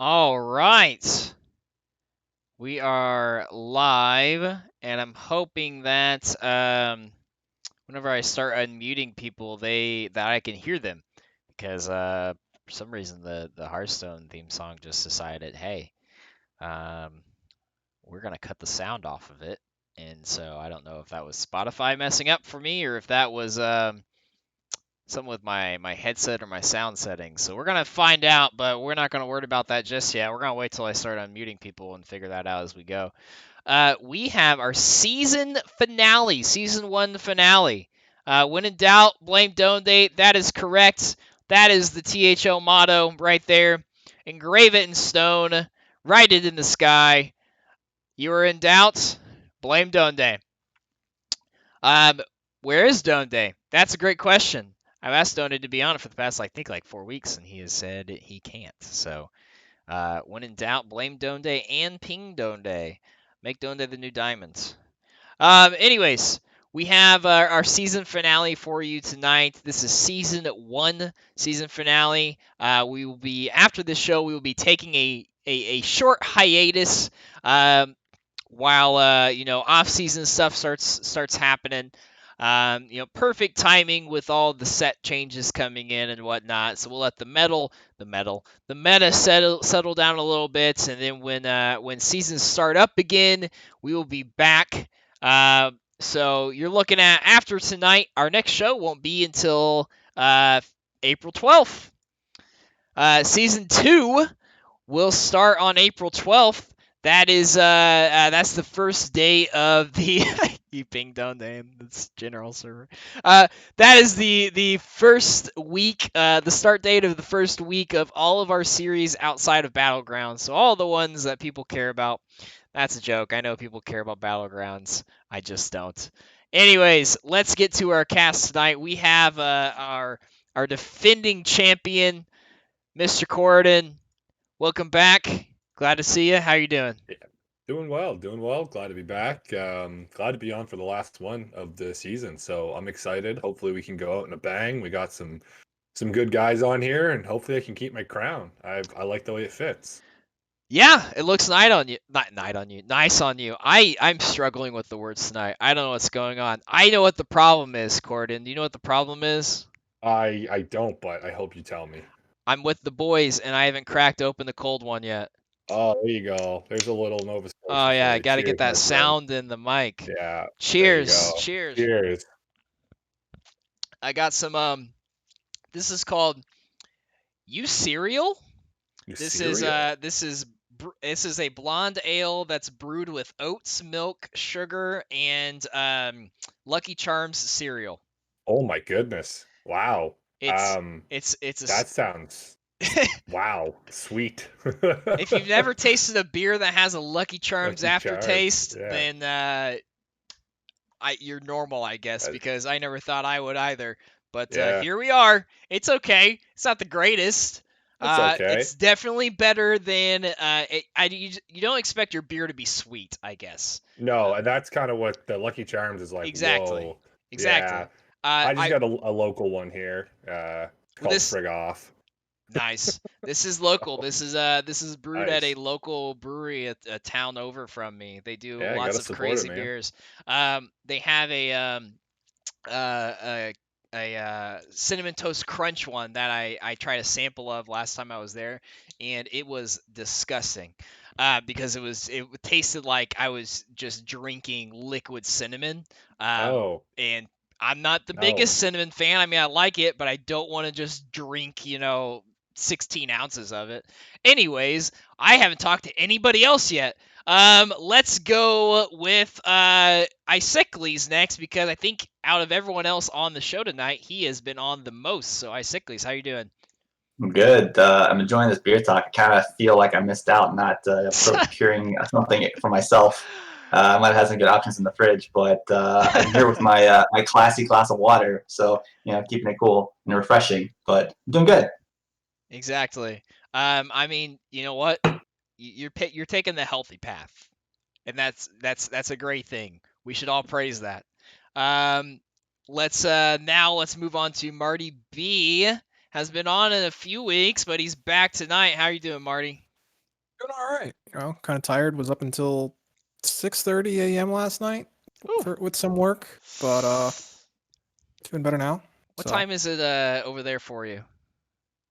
All right. We are live, and I'm hoping that whenever I start unmuting people, that I can hear them because for some reason the Hearthstone theme song just decided, hey, um, we're gonna cut the sound off of it, and so I don't know if that was Spotify messing up for me or if that was something with my headset or my sound settings. So we're gonna find out, but we're not gonna worry about that just yet. We're gonna wait till I start unmuting people and figure that out as we go. We have our season finale, season one finale. When in doubt, blame Donde. That is correct. That is the THO motto right there. Engrave it in stone. Write it in the sky. You are in doubt, blame Donde. Um, where is Donde? That's a great question. I've asked Donde to be on it for the past, I think, like 4 weeks, and he has said he can't. So, when in doubt, blame Donde and ping Donde. Make Donde the new diamond. Anyways, we have our season finale for you tonight. This is season one, season finale. We will be after this show. We will be taking a short hiatus. While off-season stuff starts happening. Perfect timing with all the set changes coming in and whatnot. So we'll let the meta settle down a little bit, and then when seasons start up again, we will be back. So you're looking at after tonight. Our next show won't be until April 12th. Season 2 will start on April 12th. That's the first day of the you pinged on the general server. That is the first week, the start date of the first week of all of our series outside of Battlegrounds. So all the ones that people care about. That's a joke. I know people care about Battlegrounds. I just don't. Anyways, let's get to our cast tonight. We have our defending champion, Mr. Corridon. Welcome back. Glad to see you. How you doing? Yeah, doing well, doing well. Glad to be back. Glad to be on for the last one of the season. So I'm excited. Hopefully we can go out in a bang. We got some good guys on here, and hopefully I can keep my crown. I like the way it fits. Yeah, it looks nice on you. Not nice on you. Nice on you. I'm struggling with the words tonight. I don't know what's going on. I know what the problem is, Corden. Do you know what the problem is? I don't, but I hope you tell me. I'm with the boys and I haven't cracked open the cold one yet. Oh, there you go. There's a little Nova Oh Scotia yeah, for I you. got to get Cheers, that my friend. sound in the mic. Yeah, there you Cheers. go. Cheers. Cheers. I got some this is called You Cereal. You This is cereal. this is a blonde ale that's brewed with oats, milk, sugar, and Lucky Charms cereal. Oh my goodness. Wow. It's Um, it's that sounds a wow, sweet. if you've never tasted a beer that has a Lucky Charms Lucky Charms. aftertaste, Yeah. then you're normal, I guess, Uh, because I never thought I would either. But yeah. here we are. It's okay. It's not the greatest. It's okay. It's definitely better than you don't expect your beer to be sweet, I guess. No, and that's kind of what the Lucky Charms is like. Exactly, Whoa. Yeah. exactly. I just I got a local one here. It's called this Frig Off. Nice. This is local. This is brewed at a Nice. local brewery a town over from me. They do Yeah, lots gotta of support it, crazy man. beers. They have uh, a cinnamon toast crunch one that I tried a sample of last time I was there, and it was disgusting. Because it tasted like I was just drinking liquid cinnamon. Oh, And I'm not the no. biggest cinnamon fan. I mean, I like it, but I don't want to just drink, 16 ounces of it. Anyways, I haven't talked to anybody else yet. Let's go with Isicles next because I think out of everyone else on the show tonight, he has been on the most. So Isicles, how you doing? I'm good. I'm enjoying this beer talk. I kind of feel like I missed out not procuring something for myself. I might have had some good options in the fridge, but I'm here with my classy glass of water, so keeping it cool and refreshing. But I'm doing good. Exactly. I mean, you know what? You're taking the healthy path, and that's a great thing. We should all praise that. Um, let's move on to Marty B. Has been on in a few weeks, but he's back tonight. How are you doing, Marty? Doing all right. Kind of tired. Was up until 6:30 a.m. last night with some work, but it's been better now. What So, time is it over there for you?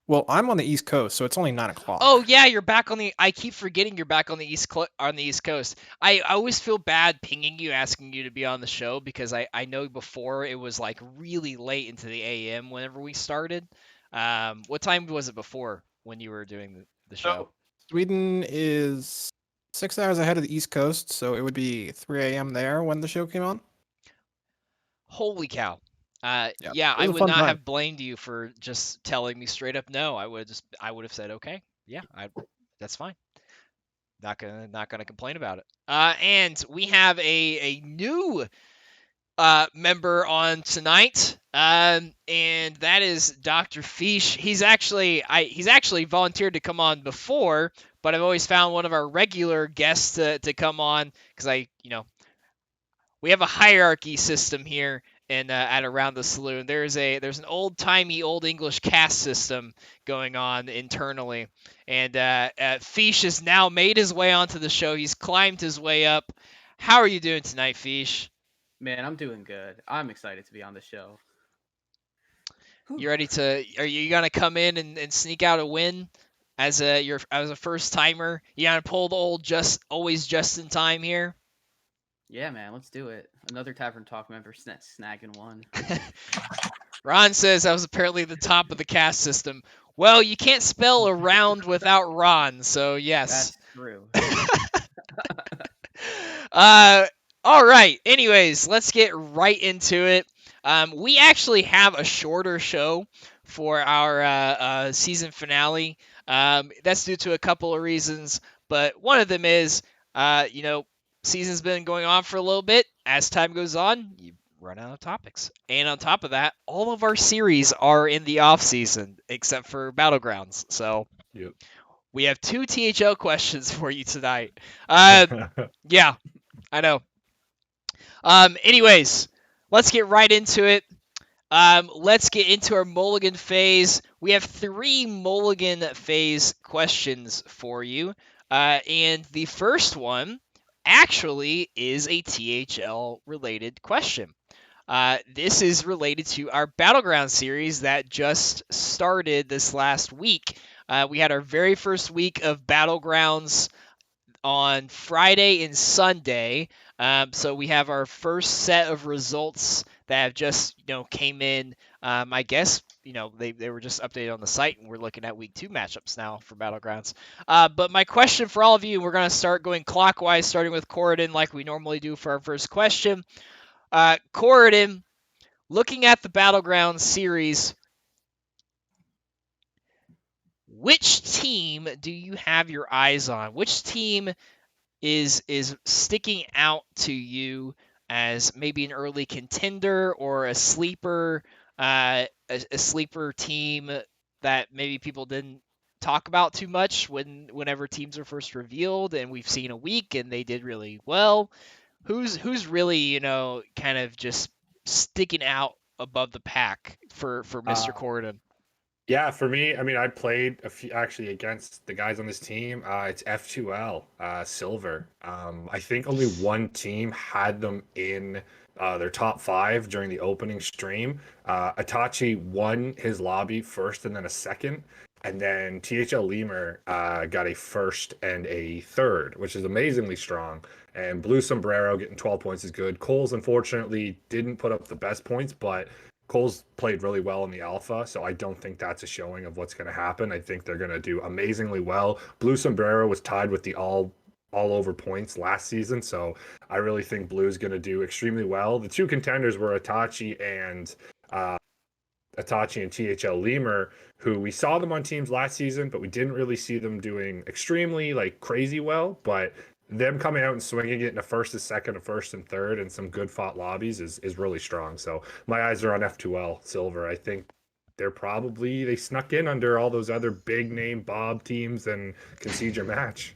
well, I'm on the East Coast, so it's only 9 o'clock. Oh yeah, you're back on the. I keep forgetting you're back on the East Coast. I always feel bad pinging you, asking you to be on the show because I know before it was like really late into the AM whenever we started. What time was it before when you were doing the show? So, Sweden is 6 hours ahead of the East Coast, so it would be 3 a.m. there when the show came on. Holy cow. Yeah, Yeah, it I was a would fun not time. have blamed you for just telling me straight up no. I would have said okay. Yeah, that's fine. Not gonna complain about it. And we have a new member on tonight, and that is Dr. Fish. He's actually volunteered to come on before, but I've always found one of our regular guests to come on because we have a hierarchy system here in at around the saloon. There's an old-timey old English caste system going on internally, and Fish has now made his way onto the show. He's climbed his way up. How are you doing tonight, Fish? Man, I'm doing good. I'm excited to be on the show. You ready to? Are you gonna come in and sneak out a win as a first timer? You gonna pull the old just in time here? Yeah, man, let's do it. Another Tavern Talk member snagging one. Ron says I was apparently the top of the caste system. Well, you can't spell around without Ron, so yes. That's true. All right. Anyways, let's get right into it. We actually have a shorter show for our season finale. That's due to a couple of reasons, but one of them is, season's been going on for a little bit. As time goes on, you run out of topics. And on top of that, all of our series are in the off season except for Battlegrounds. So Yep. we have 2 THL questions for you tonight. Yeah, I know. Anyways, let's get right into it. Let's get into our mulligan phase. We have 3 mulligan phase questions for you. And the first one actually is a THL related question. This is related to our Battleground series that just started this last week. We had our very first week of Battlegrounds on Friday and Sunday. So we have our first set of results that have just came in. I guess they were just updated on the site, and we're looking at week 2 matchups now for Battlegrounds. But my question for all of you, we're going to start going clockwise, starting with Corridon like we normally do for our first question. Corridon, looking at the Battlegrounds series, which team do you have your eyes on? Which team is sticking out to you as maybe an early contender or a sleeper, a sleeper team that maybe people didn't talk about too much whenever teams are first revealed, and we've seen a week and they did really well? Who's really kind of just sticking out above the pack for Mr. Corridon? Yeah, for me, I mean, I played a few actually against the guys on this team. It's F2L, Silver. I think only one team had them in their top 5 during the opening stream. Itachi won his lobby first and then a second. And then THL Lemur got a first and a third, which is amazingly strong. And Blue Sombrero getting 12 points is good. Coles, unfortunately, didn't put up the best points, but Cole's played really well in the alpha, so I don't think that's a showing of what's going to happen. I think they're going to do amazingly well. Blue Sombrero was tied with the all over points last season, so I really think Blue's going to do extremely well. The 2 contenders were Itachi and THL Lemur, who we saw them on teams last season, but we didn't really see them doing extremely crazy well. But them coming out and swinging it in a first, a second, a first, and third, and some good fought lobbies is really strong. So my eyes are on F2L Silver. I think they snuck in under all those other big name Bob teams and concede your match.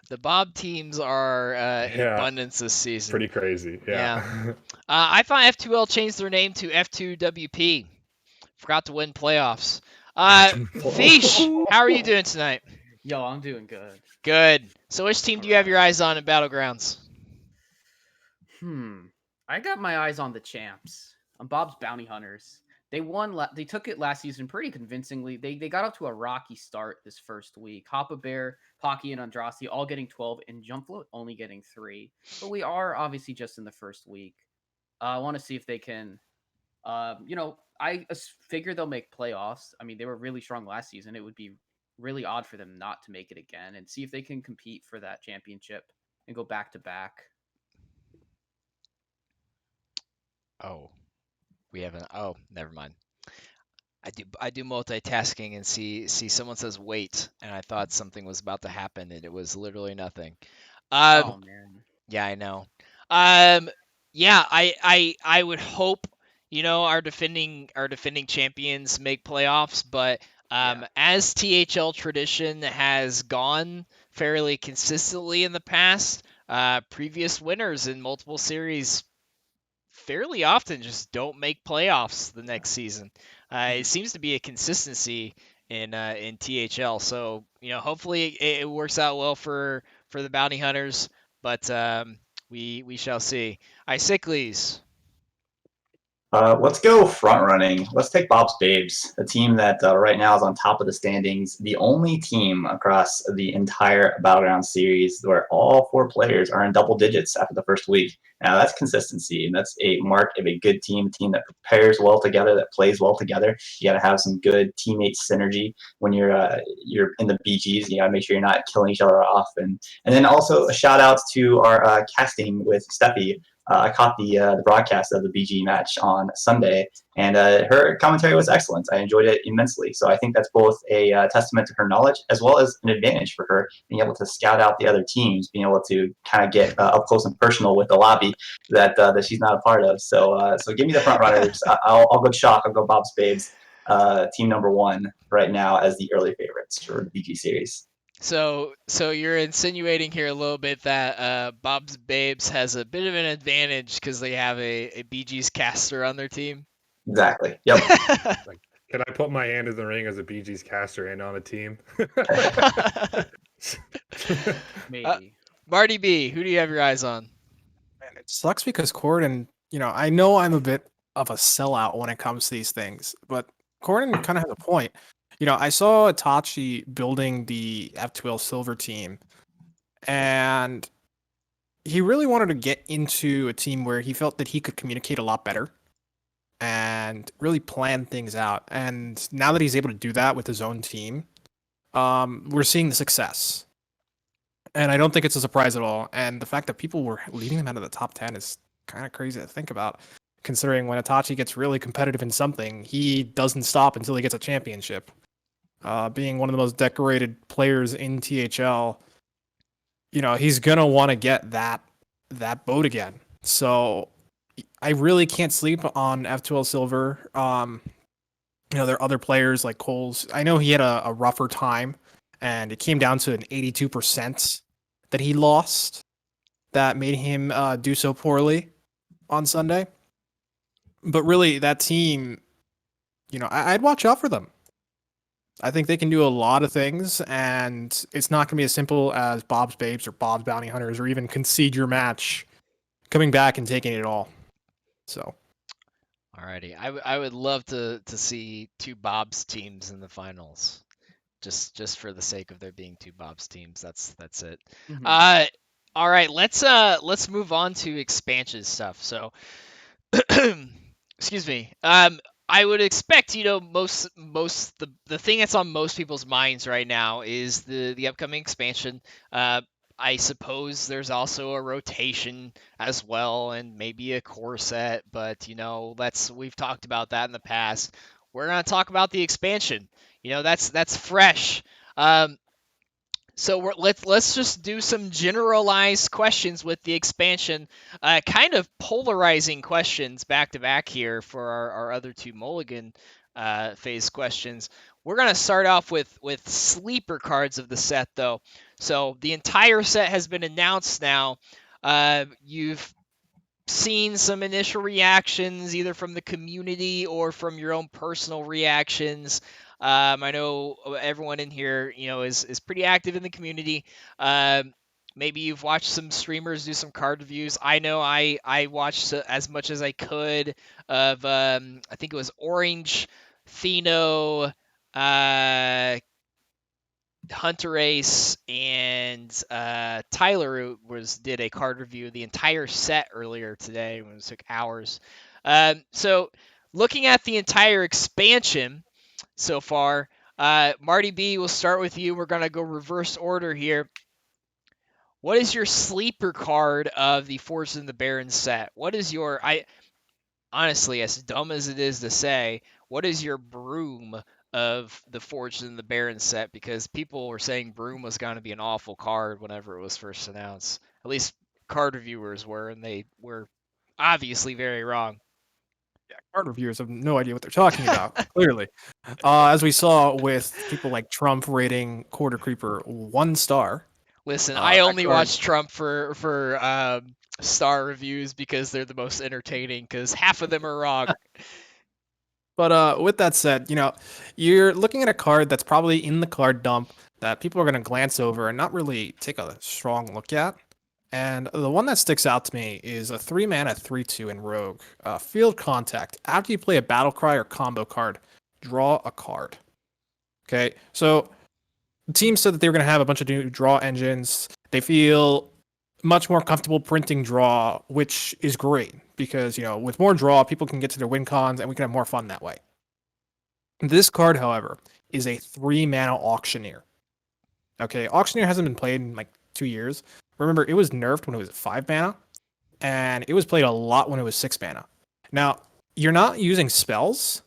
The Bob teams are in abundance this season. Pretty crazy. Yeah. I thought F2L changed their name to F2WP. Forgot to win playoffs. Fish, how are you doing tonight? Yo, I'm doing good. Good. So which team do you have your eyes on in Battlegrounds? I got my eyes on the champs, on Bob's Bounty Hunters. They won. They took it last season pretty convincingly. They got up to a rocky start this first week. Hoppa Bear, Pocky, and Andraste all getting 12, and Jump Float only getting 3. But we are obviously just in the first week. I want to see if they can. I figure they'll make playoffs. I mean, they were really strong last season. It would be really odd for them not to make it again, and see if they can compete for that championship and go back to back. Oh, we haven't. Oh, never mind. I do multitasking and see someone says wait, and I thought something was about to happen, and it was literally nothing. Oh man. Yeah, I know. Um, yeah, I would hope our defending champions make playoffs, but as THL tradition has gone fairly consistently in the past, previous winners in multiple series fairly often just don't make playoffs the next season. It seems to be a consistency in THL. So hopefully it works out well for the Bounty Hunters, but we shall see. Isicles. Let's go front running. Let's take Bob's Babes, a team that right now is on top of the standings. The only team across the entire Battleground series where all 4 players are in double digits after the first week. Now that's consistency, and that's a mark of a good team, a team that prepares well together, that plays well together. You got to have some good teammate synergy when you're in the BGs. You got to make sure you're not killing each other off, and then also a shout out to our casting with Steffi. I caught the broadcast of the BG match on Sunday, and her commentary was excellent. I enjoyed it immensely. So I think that's both a testament to her knowledge as well as an advantage for her being able to scout out the other teams, being able to kind of get up close and personal with the lobby that she's not a part of. So give me the front runners. I'll go chalk. I'll go Bob's Babes, team number 1 right now as the early favorites for the BG series. So you're insinuating here a little bit that Bob's Babes has a bit of an advantage because they have a BG's caster on their team. Exactly. Yep. Can I put my hand in the ring as a BG's caster and on a team? Maybe. Marty B, who do you have your eyes on? Man, it sucks because Corden, I know I'm a bit of a sellout when it comes to these things, but Corden kind of has a point. I saw Itachi building the F2L Silver team, and he really wanted to get into a team where he felt that he could communicate a lot better and really plan things out. And now that he's able to do that with his own team, we're seeing the success. And I don't think it's a surprise at all. And the fact that people were leading him out of the top 10 is kind of crazy to think about, considering when Itachi gets really competitive in something, he doesn't stop until he gets a championship. Being one of the most decorated players in THL, he's gonna want to get that boat again. So I really can't sleep on F2L Silver. There are other players like Coles. I know he had a rougher time, and it came down to an 82% that he lost that made him do so poorly on Sunday. But really, that team, I'd watch out for them. I think they can do a lot of things, and it's not going to be as simple as Bob's Babes or Bob's Bounty Hunters or even Concede Your Match coming back and taking it all. So, alrighty, I would love to see 2 Bob's teams in the finals, just for the sake of there being 2 Bob's teams. That's it. Mhm. All right, let's move on to expansion stuff. So, excuse me. I would expect, most the thing that's on most people's minds right now is the upcoming expansion. I suppose there's also a rotation as well, and maybe a core set, but we've talked about that in the past. We're gonna talk about the expansion. That's fresh. So let's just do some generalized questions with the expansion, kind of polarizing questions back to back here for our other 2 Mulligan phase questions. We're gonna start off with sleeper cards of the set, though. So the entire set has been announced now. You've seen some initial reactions either from the community or from your own personal reactions. I know everyone in here, is pretty active in the community. Maybe you've watched some streamers do some card reviews. I know I watched as much as I could of I think it was Orange, Pheno, Hunter Ace, and Tyler who did a card review of the entire set earlier today when it took hours. So looking at the entire expansion so far, Marty B, we'll start with you. We're gonna go reverse order here. What is your sleeper card of the Forces and the Barons set? What is your honestly, as dumb as it is to say, what is your broom of the Forged and the Baron set? Because people were saying broom was going to be an awful card whenever it was first announced. At least card reviewers were, and they were obviously very wrong. Yeah, card reviewers have no idea what they're talking about, clearly. As we saw with people like Trump rating Quarter Creeper 1 star. Listen, I only card- watch Trump for star reviews because they're the most entertaining. Because half of them are wrong. But with that said, you're looking at a card that's probably in the card dump that people are going to glance over and not really take a strong look at. And the one that sticks out to me is a 3-mana 3/2 in Rogue. Field Contact. After you play a Battle Cry or combo card, draw a card. Okay, so the team said that they were going to have a bunch of new draw engines. They feel much more comfortable printing draw, which is great because, with more draw, people can get to their win cons and we can have more fun that way. This card, however, is a 3-mana Auctioneer. Okay, Auctioneer hasn't been played in like 2 years. Remember, it was nerfed when it was 5 mana, and it was played a lot when it was 6 mana. Now, you're not using spells,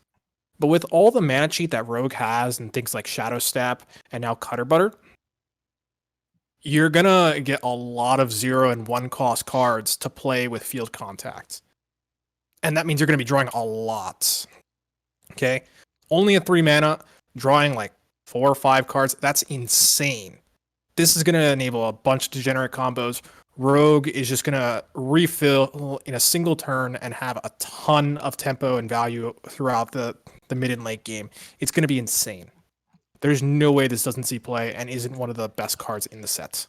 but with all the mana cheat that Rogue has and things like Shadow Step and now Cutter Butter, you're gonna get a lot of 0 and 1 cost cards to play with Field Contact. And that means you're gonna be drawing a lot. Okay? Only a 3 mana, drawing like 4 or 5 cards. That's insane. This is going to enable a bunch of degenerate combos. Rogue is just going to refill in a single turn and have a ton of tempo and value throughout the mid and late game. It's going to be insane. There's no way this doesn't see play and isn't one of the best cards in the set.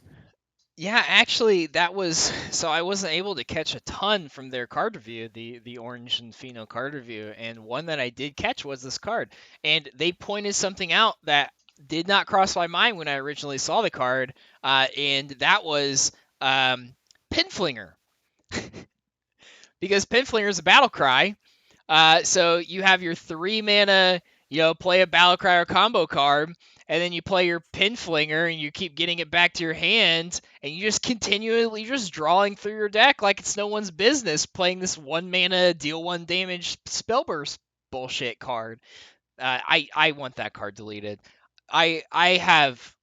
Yeah, actually, that was so I wasn't able to catch a ton from their card review, the Orange and Pheno card review, and one that I did catch was this card, and they pointed something out that did not cross my mind when I originally saw the card, and that was Pinflinger, because Pinflinger is a battle cry, so you have your 3 mana, play a battle cry or combo card. And then you play your Pinflinger and you keep getting it back to your hand, and you just continually just drawing through your deck like it's no one's business playing this 1 mana deal 1 damage spellburst bullshit card. I want that card deleted. I have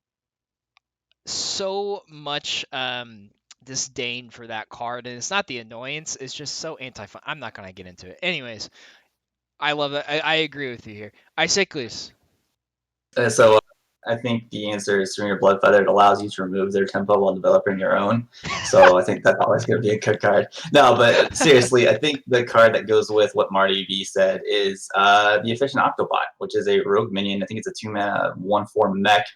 so much disdain for that card, and it's not the annoyance, it's just so anti-fun. I'm not gonna get into it. Anyways, I love it. I agree with you here. Isaac-Luz. So I think the answer is Serena Bloodfeather. It allows you to remove their tempo while developing your own. So I think that's always going to be a good card. No, but seriously, I think the card that goes with what Marty B said is the Efficient Octobot, which is a rogue minion. I think it's a 2-mana 1/4 mech.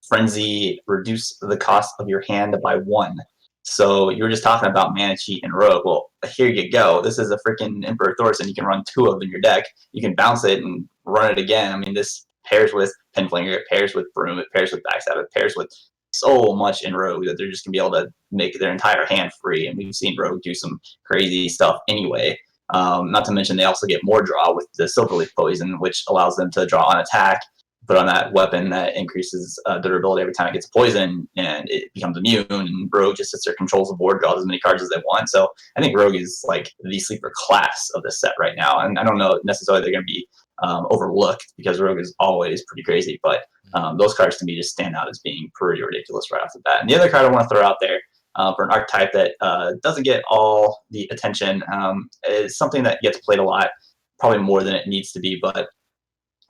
Frenzy, reduce the cost of your hand by 1. So you were just talking about mana cheat and rogue. Well, here you go. This is a freaking Emperor Thorson. You can run 2 of them in your deck. You can bounce it and run it again. I mean, this pairs with Pinflinger, it pairs with Broom, it pairs with Backstab, it pairs with so much in Rogue that they're just going to be able to make their entire hand free. And we've seen Rogue do some crazy stuff anyway. Not to mention they also get more draw with the Silverleaf Poison, which allows them to draw on attack, put on that weapon that increases durability every time it gets poison, and it becomes immune, and Rogue just sits there, controls the board, draws as many cards as they want. So I think Rogue is like the sleeper class of this set right now. And I don't know necessarily they're going to be overlooked because Rogue is always pretty crazy, but those cards to me just stand out as being pretty ridiculous right off the bat. And the other card I want to throw out there for an archetype that doesn't get all the attention is something that gets played a lot, probably more than it needs to be, but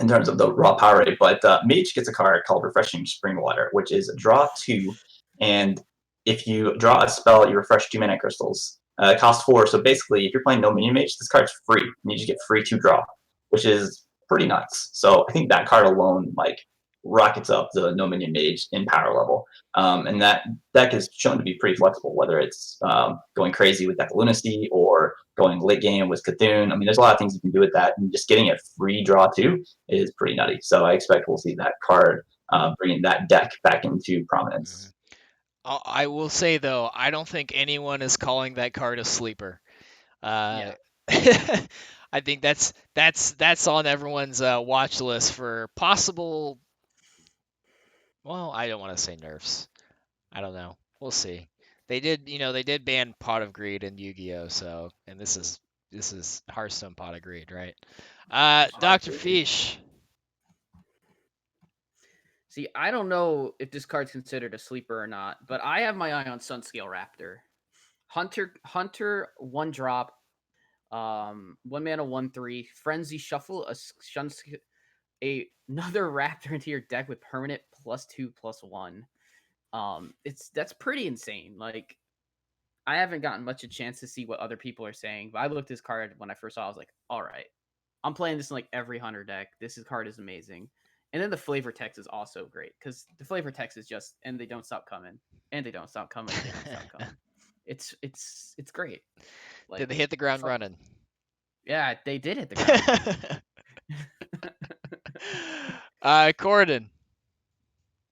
in terms of the raw power rate. But Mage gets a card called Refreshing Springwater, which is draw 2, and if you draw a spell, you refresh 2 mana crystals. It costs 4. So basically, if you're playing no minion mage, this card's free. And you just get free 2 draw, which is pretty nuts. So I think that card alone like rockets up the no minion mage in power level. And that deck is shown to be pretty flexible, whether it's going crazy with Deck Lunacy or going late game with Cthulhu. I mean, there's a lot of things you can do with that, and just getting a free draw too is pretty nutty. So I expect we'll see that card bringing that deck back into prominence. I will say though, I don't think anyone is calling that card a sleeper. Yeah. I think that's on everyone's watch list for possible. Well, I don't want to say nerfs. I don't know. We'll see. They did ban Pot of Greed in Yu-Gi-Oh. So, and this is Hearthstone Pot of Greed, right? Dr. Fish. See, I don't know if this card's considered a sleeper or not, but I have my eye on Sunscale Raptor. Hunter, 1 drop, 1 mana, 1/3, Frenzy, shuffle another Raptor into your deck with permanent +2/+1. That's pretty insane. Like, I haven't gotten much a chance to see what other people are saying, but I looked at this card when I first saw it, I was like, all right, I'm playing this in like every Hunter deck. Card is amazing. And then the flavor text is also great because the flavor text is just, and they don't stop coming, and they don't stop coming, and they don't stop coming. It's great. Like, did they hit the ground running? Yeah, they did hit the ground running. Corden.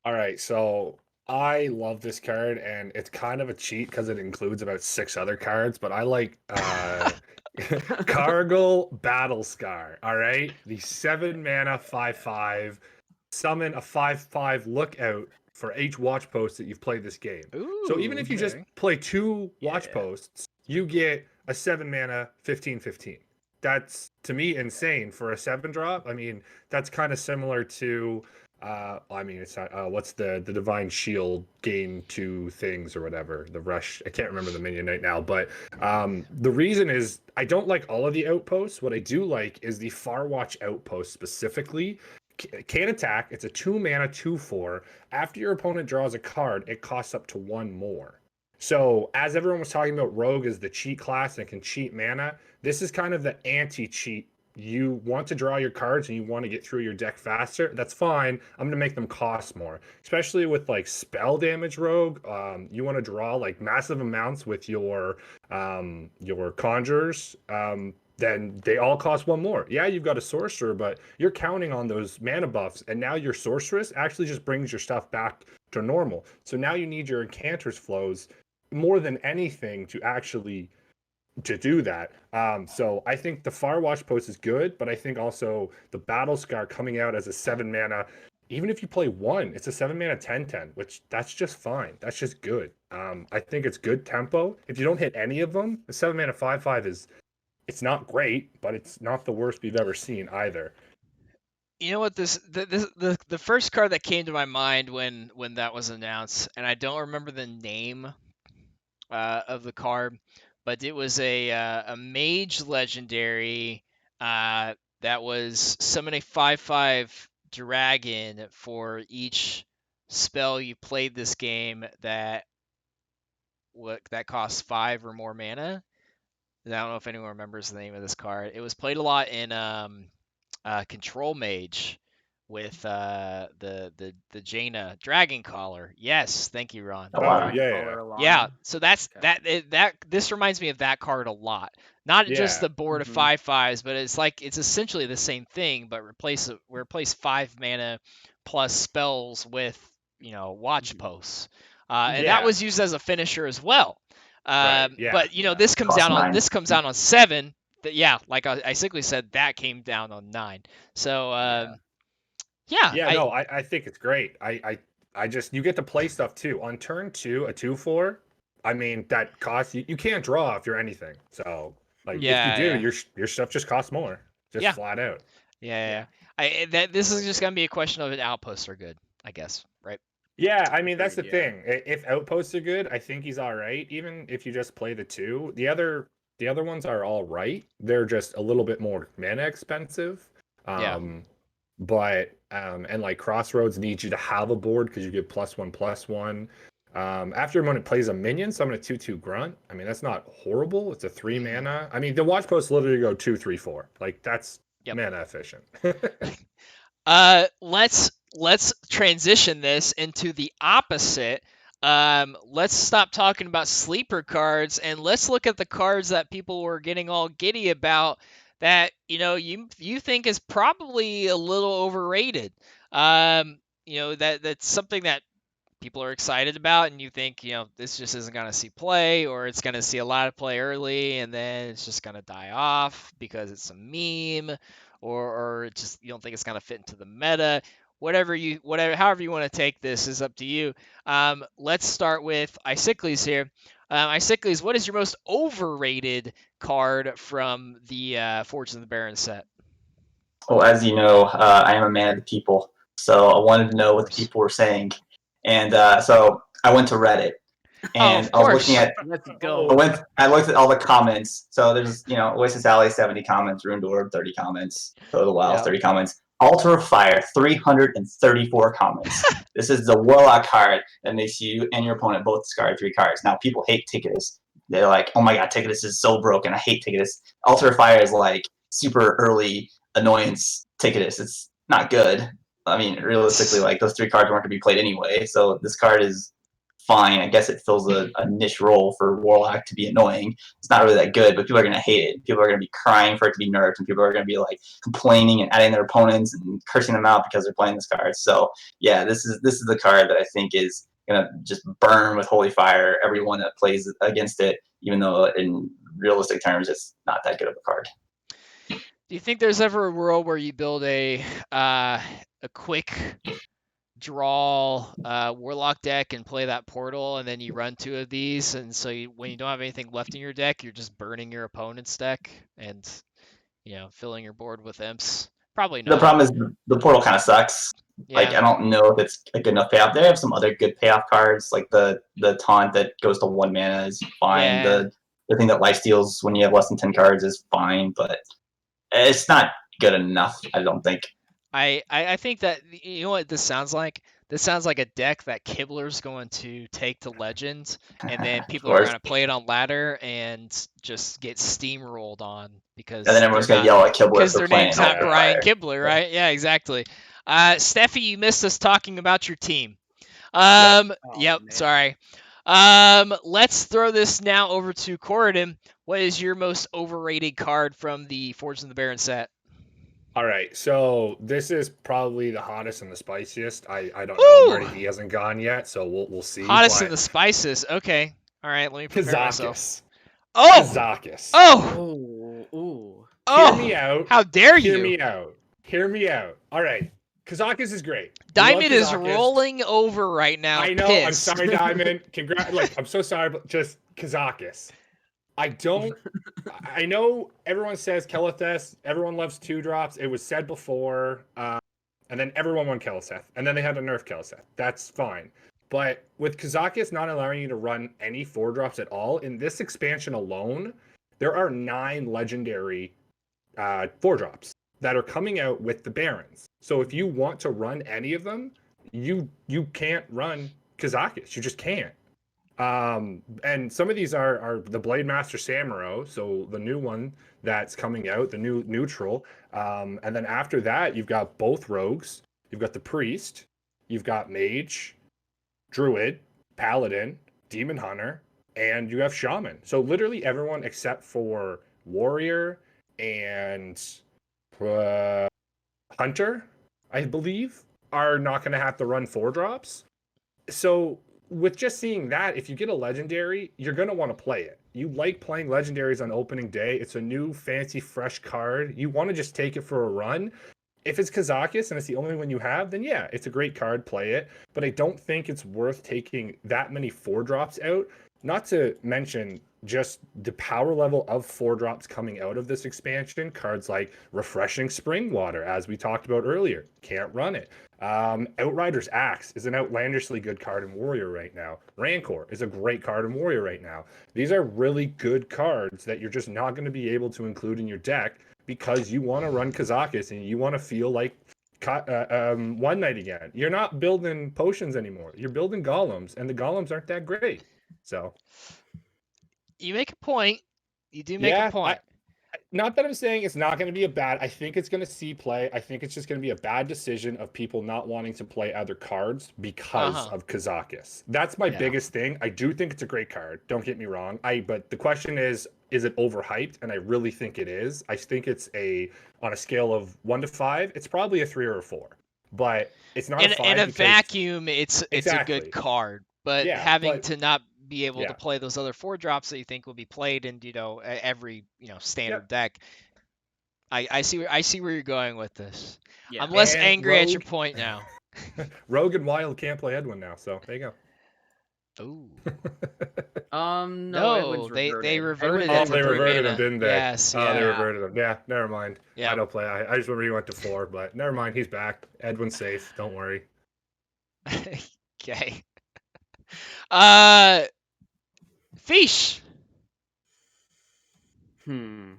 All right, so I love this card, and it's kind of a cheat because it includes about 6 other cards, but I like Cargill Battle Scar. All right, the 7 mana 5/5. Summon a 5/5 lookout for each watch post that you've played this game. Ooh, so even if you just play 2 watch posts, you get a 7 mana 15/15. That's to me insane for a 7 drop. I mean, that's kind of similar to I mean, it's not what's the Divine Shield gain 2 things or whatever, the rush. I can't remember the minion right now, but the reason is I don't like all of the outposts. What I do like is the Farwatch outpost specifically. Can attack. It's a 2 mana 2/4. After your opponent draws a card, it costs up to 1 more. So as everyone was talking about, Rogue is the cheat class and can cheat mana. This is kind of the anti-cheat. You want to draw your cards and you want to get through your deck faster. That's fine. I'm going to make them cost more, especially with like spell damage Rogue. You want to draw like massive amounts with your conjurers. Then they all cost 1 more. Yeah, you've got a sorcerer, but you're counting on those mana buffs, and now your sorceress actually just brings your stuff back to normal. So now you need your Incanter's flows more than anything to actually to do that. So I think the Farwatch post is good, but I think also the Battle Scar coming out as a 7 mana, even if you play 1, it's a 7 mana 10/10, which that's just fine. That's just good. I think it's good tempo. If you don't hit any of them, the 7 mana 5/5 is, it's not great, but it's not the worst we've ever seen either. You know what, the first card that came to my mind when that was announced, and I don't remember the name of the card, but it was a mage legendary that was summon a 5/5 dragon for each spell you played this game that costs 5 or more mana. I don't know if anyone remembers the name of this card. It was played a lot in Control Mage with the Jaina Dragon Collar. Yes, thank you, Ron. Oh yeah. Yeah, so that's okay. that this reminds me of that card a lot. Not just the board of 5/5s, but it's essentially the same thing, but replace 5 mana plus spells with watch posts. And that was used as a finisher as well. But this comes down on 7. Like I simply said, that came down on 9. So I think it's great. I just, you get to play stuff too. On turn 2, a 2/4. I mean, that costs you can't draw if you're anything. So if you do, your stuff just costs more. Just flat out. This is just gonna be a question of an outposts are good, I guess, right? Yeah, I mean that's the thing. If outposts are good, I think he's all right. Even if you just play the 2, the other ones are all right. They're just a little bit more mana expensive. But and like Crossroads needs you to have a board because you get +1/+1. After your opponent plays a minion, summon a 2/2 grunt. I mean, that's not horrible. It's a 3 mana. I mean, the watch posts literally go 2, 3, 4. Like, that's Yep. mana efficient. Let's transition this into the opposite. Let's stop talking about sleeper cards and let's look at the cards that people were getting all giddy about that you think is probably a little overrated. That's something that people are excited about and you think this just isn't going to see play, or it's going to see a lot of play early and then it's just going to die off because it's a meme, or just you don't think it's going to fit into the meta. However you want to take this is up to you. Let's start with Icicles here. Icicles, what is your most overrated card from the Fortune of the Baron set? Well, as you know, I am a man of the people, so I wanted to know what the course. people were saying, and so I went to Reddit, and of I was course. looking at. Let's I go. looked at all the comments. So there's, Oasis Alley 70 comments, Ruined Orb 30 comments, Total Wild Yeah. 30 comments, Altar of Fire 334 comments. This is the Warlock card that makes you and your opponent both discard 3 cards. Now people hate Ticketus. They're like, oh my god, Ticketus is so broken. I hate Ticketus. Altar of Fire is like super early annoyance Ticketus. It's not good. I mean, realistically, like those 3 cards weren't going to be played anyway. So this card is fine. I guess it fills a niche role for Warlock to be annoying. It's not really that good, but people are going to hate it. People are going to be crying for it to be nerfed, and people are going to be like complaining and adding their opponents and cursing them out because they're playing this card. So yeah, this is the card that I think is going to just burn with holy fire everyone that plays against it, even though in realistic terms it's not that good of a card. Do you think there's ever a world where you build a quick draw Warlock deck and play that portal, and then you run 2 of these, and so when you don't have anything left in your deck, you're just burning your opponent's deck and filling your board with imps? Probably not. The problem is the portal kind of sucks. Yeah. Like, I don't know if it's a good enough payoff. They have some other good payoff cards, like the taunt that goes to 1 mana is fine. Yeah. The thing that life steals when you have less than 10 cards is fine, but it's not good enough, I don't think. I think that, you know what this sounds like? This sounds like a deck that Kibler's going to take to Legend, and then people are going to play it on ladder and just get steamrolled on because. And then everyone's going to yell at Kibler because for their playing name's not Altar Brian Fire. Kibler, right? Yeah, exactly. Steffi, you missed us talking about your team. Yep. Man. Sorry. Let's throw this now over to Corridon. What is your most overrated card from the Fortune of the Baron set? All right, so this is probably the hottest and the spiciest. I don't Ooh! know. Marty B hasn't gone yet, so we'll see. Hottest and the spiciest. Okay. All right, let me prepare myself. Kazakus. Oh! Kazakus. Oh! Ooh. Oh! Hear me out. How dare you? Hear me out. Hear me out. All right. Kazakus is great. Diamond Love is Kazakus. rolling over right now. I know. Pissed. I'm sorry, Diamond. I'm so sorry, but just Kazakus. I know everyone says Kelitheth. Everyone loves 2-drops. It was said before. And then everyone won Kelitheth. And then they had to nerf Kelitheth. That's fine. But with Kazakus not allowing you to run any 4-drops at all, in this expansion alone, there are 9 legendary 4-drops that are coming out with the Barons. So if you want to run any of them, you can't run Kazakus. You just can't. And some of these are the Blade Master Samuro, so the new one that's coming out, the new neutral. And then after that, you've got both rogues. You've got the Priest. You've got Mage, Druid, Paladin, Demon Hunter, and you have Shaman. So literally everyone except for Warrior and Hunter, I believe, are not going to have to run 4-drops. So with just seeing that, if you get a legendary, you're going to want to play it. You like playing legendaries on opening day. It's a new, fancy, fresh card. You want to just take it for a run. If it's Kazakus and it's the only one you have, then yeah, it's a great card. Play it. But I don't think it's worth taking that many 4-drops out. Not to mention just the power level of 4-drops coming out of this expansion. Cards like Refreshing Spring Water, as we talked about earlier. Can't run it. Outrider's Axe is an outlandishly good card in Warrior right now. Rancor is a great card in Warrior right now. These are really good cards that you're just not going to be able to include in your deck because you want to run Kazakus and you want to feel like One Night again. You're not building potions anymore. You're building golems, and the golems aren't that great. So You make a point. You do make a yeah, point. not that I'm saying it's not going to be a bad. I think it's going to see play. I think it's just going to be a bad decision of people not wanting to play other cards because of Kazakis. That's my Yeah. biggest thing. I do think it's a great card. Don't get me wrong. But the question is it overhyped? And I really think it is. I think it's on a scale of 1 to 5. It's probably a 3 or a 4. But it's not a 5 In a because vacuum, it's a Exactly. good card. But Yeah, having but- to not be able Yeah. to play those other 4-drops that you think will be played in every standard deck. I see where you're going with this. Yeah. I'm less And angry at your Rogue- point now. Rogue and Wild can't play Edwin now, so there you Ooh. go. No, Edwin's they reverted. reverted Oh, it to they 3 reverted mana. him, didn't they? Yes, Oh, they yeah. reverted him. Yeah, never mind. Yeah. I don't play. I just remember he went to 4, but never mind. He's back. Edwin's safe. Don't worry. Okay. Fish. Hmm.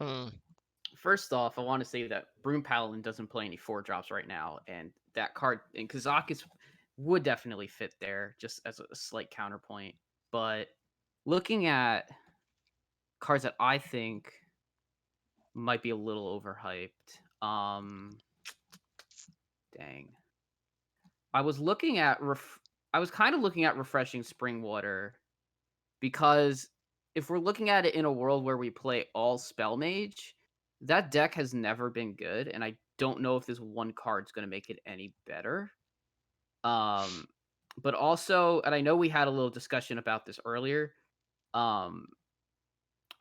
Hmm. First off, I want to say that Broom Paladin doesn't play any 4-drops right now, and that card and Kazakis would definitely fit there, just as a slight counterpoint. But looking at cards that I think might be a little overhyped, dang, I was looking at I was kind of looking at Refreshing Springwater, because if we're looking at it in a world where we play all Spell Mage, that deck has never been good, and I don't know if this one card's going to make it any better. But also, and I know we had a little discussion about this earlier. I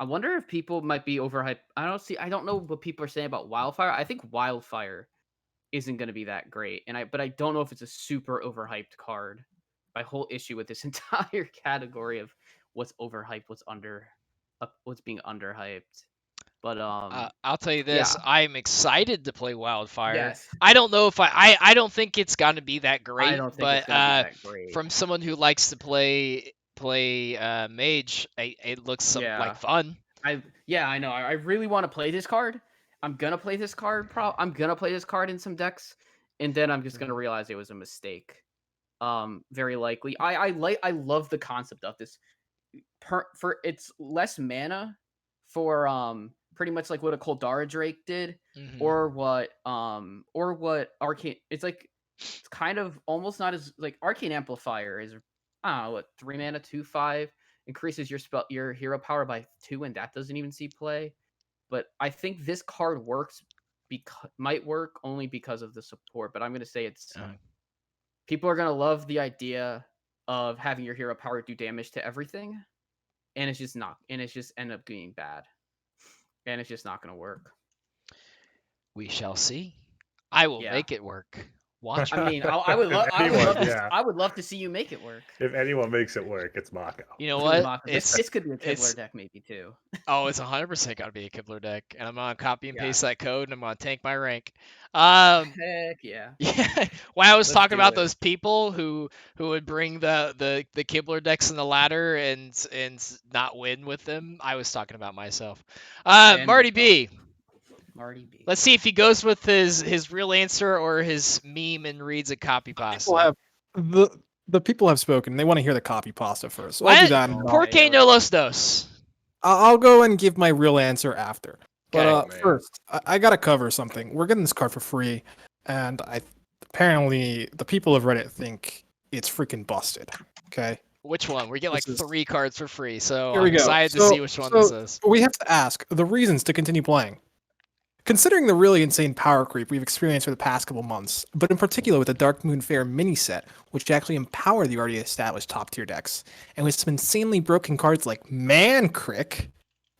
wonder if people might be overhyped. I don't know what people are saying about Wildfire. I think Wildfire isn't going to be that great, but I don't know if it's a super overhyped card. My whole issue with this entire category of what's overhyped, what's being underhyped. But I'll tell you this: I'm excited to play Wildfire. Yes. I don't know if I don't think it's gonna be that great. I don't think but it's gonna be that great. from someone who likes to play Mage, it looks like fun. I know. I really want to play this card. I'm gonna play this card. I'm gonna play this card in some decks, and then I'm just gonna realize it was a mistake. Very likely. I love the concept of this. For it's less mana for pretty much like what a Koldara Drake did, or what Arcane. It's kind of almost not as like Arcane Amplifier is. I don't know what 3 mana 2/5 increases your hero power by 2, and that doesn't even see play. But I think this card might work only because of the support. But I'm gonna say people are gonna love the idea of having your hero power do damage to everything, and it's just end up being bad, and it's just not gonna work. We shall see. I will make it work. Watch. I mean, I would love to see you make it work. If anyone makes it work, it's Mako. You know what? This could be a Kibler deck maybe too. Oh, it's 100% gotta be a Kibler deck, and I'm gonna copy and paste that code, and I'm gonna tank my rank. Heck yeah. Yeah. When I was talking about those people who would bring the Kibler decks in the ladder and not win with them, I was talking about myself. Marty B. Marty B. Let's see if he goes with his real answer or his meme and reads a copy pasta. The people have spoken. They want to hear the copy pasta first. So I'll do that. Por qué no los dos? I'll go and give my real answer after. But Okay. first, I gotta cover something. We're getting this card for free, and apparently the people of Reddit think it's freaking busted. Okay. Which one? We get like 3 cards for free, so Here I'm we go. excited to see which one this is. We have to ask the reasons to continue playing. Considering the really insane power creep we've experienced for the past couple months, but in particular with the Dark Moon Fair mini set, which actually empower the already established top tier decks, and with some insanely broken cards like Mancrick,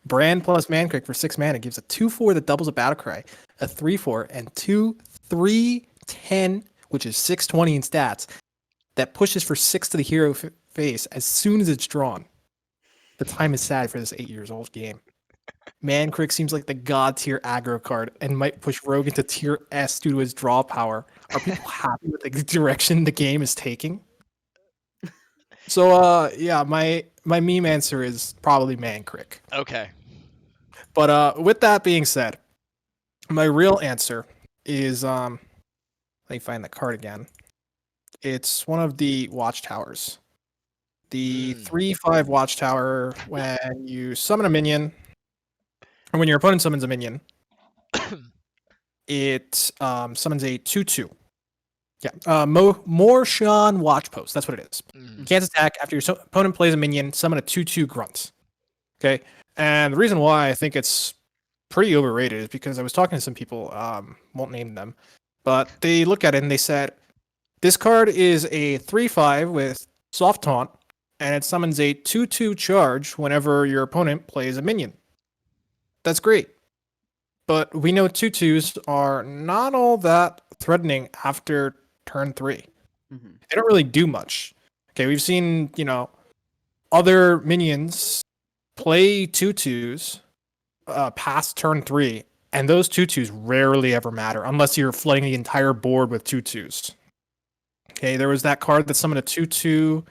Brand plus Mancrick for 6 mana gives a 2/4 that doubles a Battlecry, a 3/4, and 2/3/10, which is 620 in stats, that pushes for 6 to the hero face as soon as it's drawn. The time is sad for this 8 years old game. Mancrick seems like the god tier aggro card and might push Rogue into tier S due to his draw power. Are people happy with the direction the game is taking? So yeah, my meme answer is probably Mancrick. Okay. But with that being said, my real answer is Let me find the card again. It's one of the watchtowers. The 3/5 watchtower, when you summon a minion, or when your opponent summons a minion, it summons a 2/2. Yeah, Morshan Watchpost. That's what it is. Can't attack after your opponent plays a minion. Summon a 2/2 grunt. Okay, and the reason why I think it's pretty overrated is because I was talking to some people. Won't name them, but they look at it and they said this card is a 3/5 with soft taunt, and it summons a 2/2 charge whenever your opponent plays a minion. That's great, but we know 2/2s are not all that threatening after turn 3. They don't really do much. Okay, we've seen, other minions play 2/2s past turn 3, and those 2/2s rarely ever matter unless you're flooding the entire board with 2/2s. Okay, there was that card that summoned a 2/2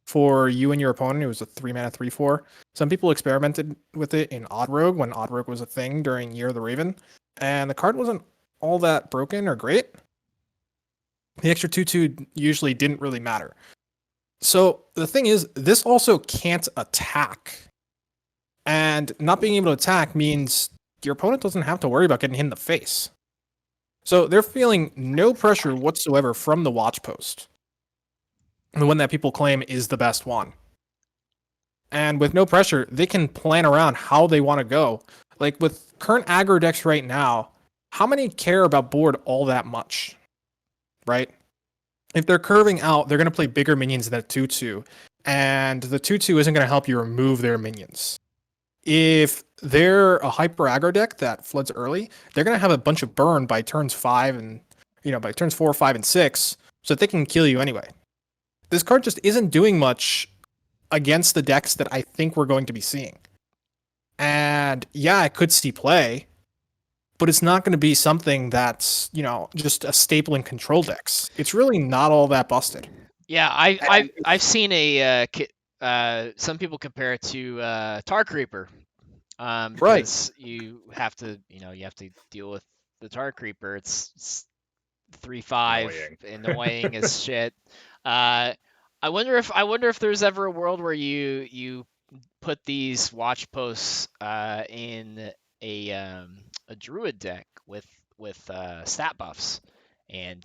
for you and your opponent. It was a 3-mana 3/4. Some people experimented with it in Odd Rogue when Odd Rogue was a thing during Year of the Raven, and the card wasn't all that broken or great. The extra 2/2 usually didn't really matter. So the thing is, this also can't attack. And not being able to attack means your opponent doesn't have to worry about getting hit in the face. So they're feeling no pressure whatsoever from the watch post. The one that people claim is the best one. And with no pressure, they can plan around how they want to go. Like with current aggro decks right now, how many care about board all that much? Right? If they're curving out, they're going to play bigger minions than a 2/2. And the 2/2 isn't going to help you remove their minions. If they're a hyper aggro deck that floods early, they're going to have a bunch of burn by turns 5 and, by turns 4, 5, and 6, so that they can kill you anyway. This card just isn't doing much against the decks that I think we're going to be seeing. And yeah, I could see play, but it's not going to be something that's, just a staple in control decks. It's really not all that busted. Yeah, I've seen some people compare it to Tar Creeper. Because you have to deal with the Tar Creeper. It's 3/5, annoying as shit. I wonder if there's ever a world where you put these watch posts in a druid deck with stat buffs, and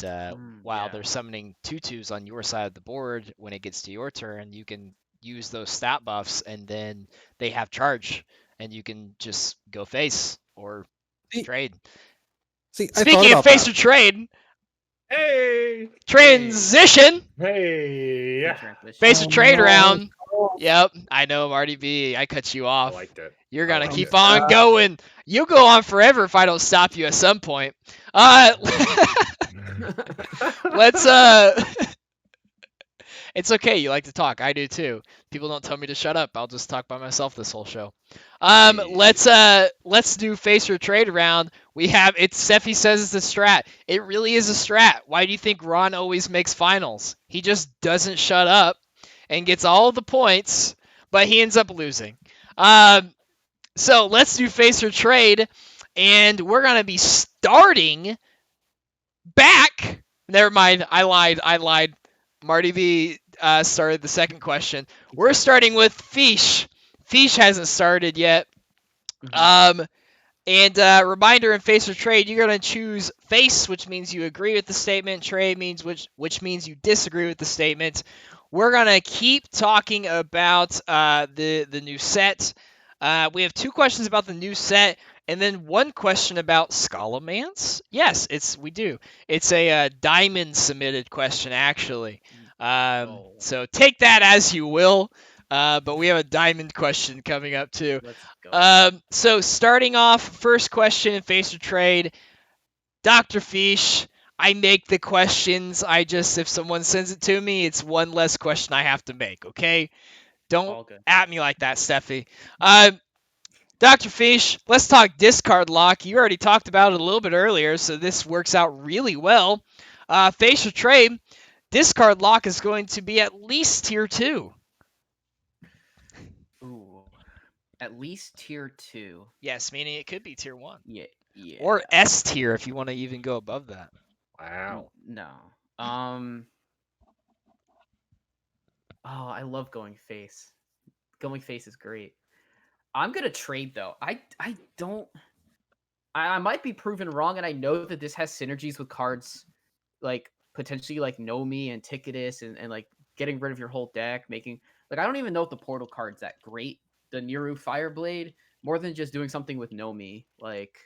while they're summoning 2/2s on your side of the board, when it gets to your turn, you can use those stat buffs, and then they have charge, and you can just go face or trade. Speaking of face or trade, hey, transition. Hey, face or trade round. Yep, I know, Marty B. I cut you off. I liked it. You're gonna keep on going. You go on forever if I don't stop you at some point. Let's It's okay. You like to talk. I do too. People don't tell me to shut up. I'll just talk by myself this whole show. Let's do face or trade round. We have it. Steffi says it's a strat. It really is a strat. Why do you think Ron always makes finals? He just doesn't shut up and gets all the points, but he ends up losing. So let's do face or trade, and we're gonna be starting back. Never mind. I lied. Marty B started the second question. We're starting with Fish. Fish hasn't started yet. And reminder in face or trade, you're going to choose face, which means you agree with the statement. Trade means which means you disagree with the statement. We're going to keep talking about the new set. We have 2 questions about the new set, and then 1 question about Scholomance. Yes, we do. It's a diamond submitted question, actually. So take that as you will. But we have a diamond question coming up too. Let's go. So starting off, first question in face or trade, Dr. Fish. I make the questions. If someone sends it to me, it's one less question I have to make. Okay, don't at me like that, Steffi. Dr. Fish, let's talk discard lock. You already talked about it a little bit earlier, so this works out really well. Face or trade, discard lock is going to be at least tier 2. Ooh, at least tier 2. Yes, meaning it could be tier 1. Yeah. Or S tier if you want to even go above that. Wow. No. Oh, I love going face. Going face is great. I'm gonna trade though. I don't. I might be proven wrong, and I know that this has synergies with cards like potentially like Nomi and Ticketus and like getting rid of your whole deck, making like I don't even know if the portal card's that great. The Niru Fireblade, more than just doing something with Nomi, like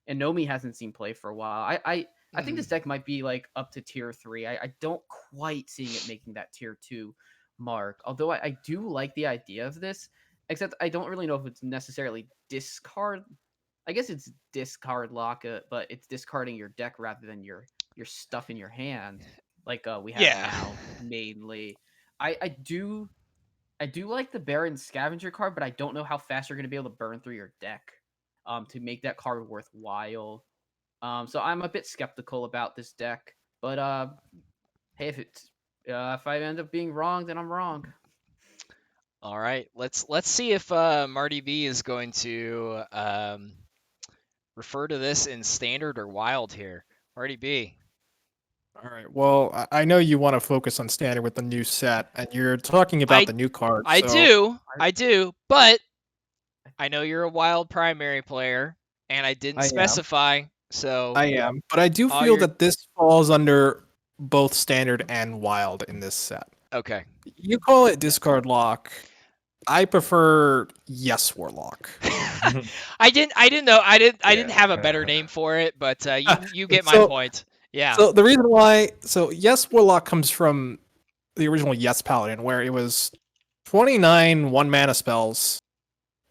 and Nomi hasn't seen play for a while. I think this deck might be like up to tier 3. I don't quite seeing it making that tier 2 mark. Although I do like the idea of this, except I don't really know if it's necessarily discard. I guess it's discard lock, but it's discarding your deck rather than your stuff in your hand, like we have Yeah. now mainly. I do like the Baron Scavenger card, but I don't know how fast you're going to be able to burn through your deck to make that card worthwhile. So I'm a bit skeptical about this deck, but hey, if I end up being wrong, then I'm wrong. All right, let's see if Marty B is going to refer to this in standard or wild here. Marty B. All right. Well, I know you want to focus on standard with the new set, and you're talking about the new cards. I so do, but I know you're a wild primary player, and I didn't I am. specify, so I am, but I do all feel your- that this falls under both standard and wild in this set. okay. You call it discard lock. I prefer yes warlock. I didn't know. I didn't Yeah. have a better name for it, but you get my So- point. Yeah. So the reason why, yes warlock comes from the original yes paladin, where it was 29 1-mana spells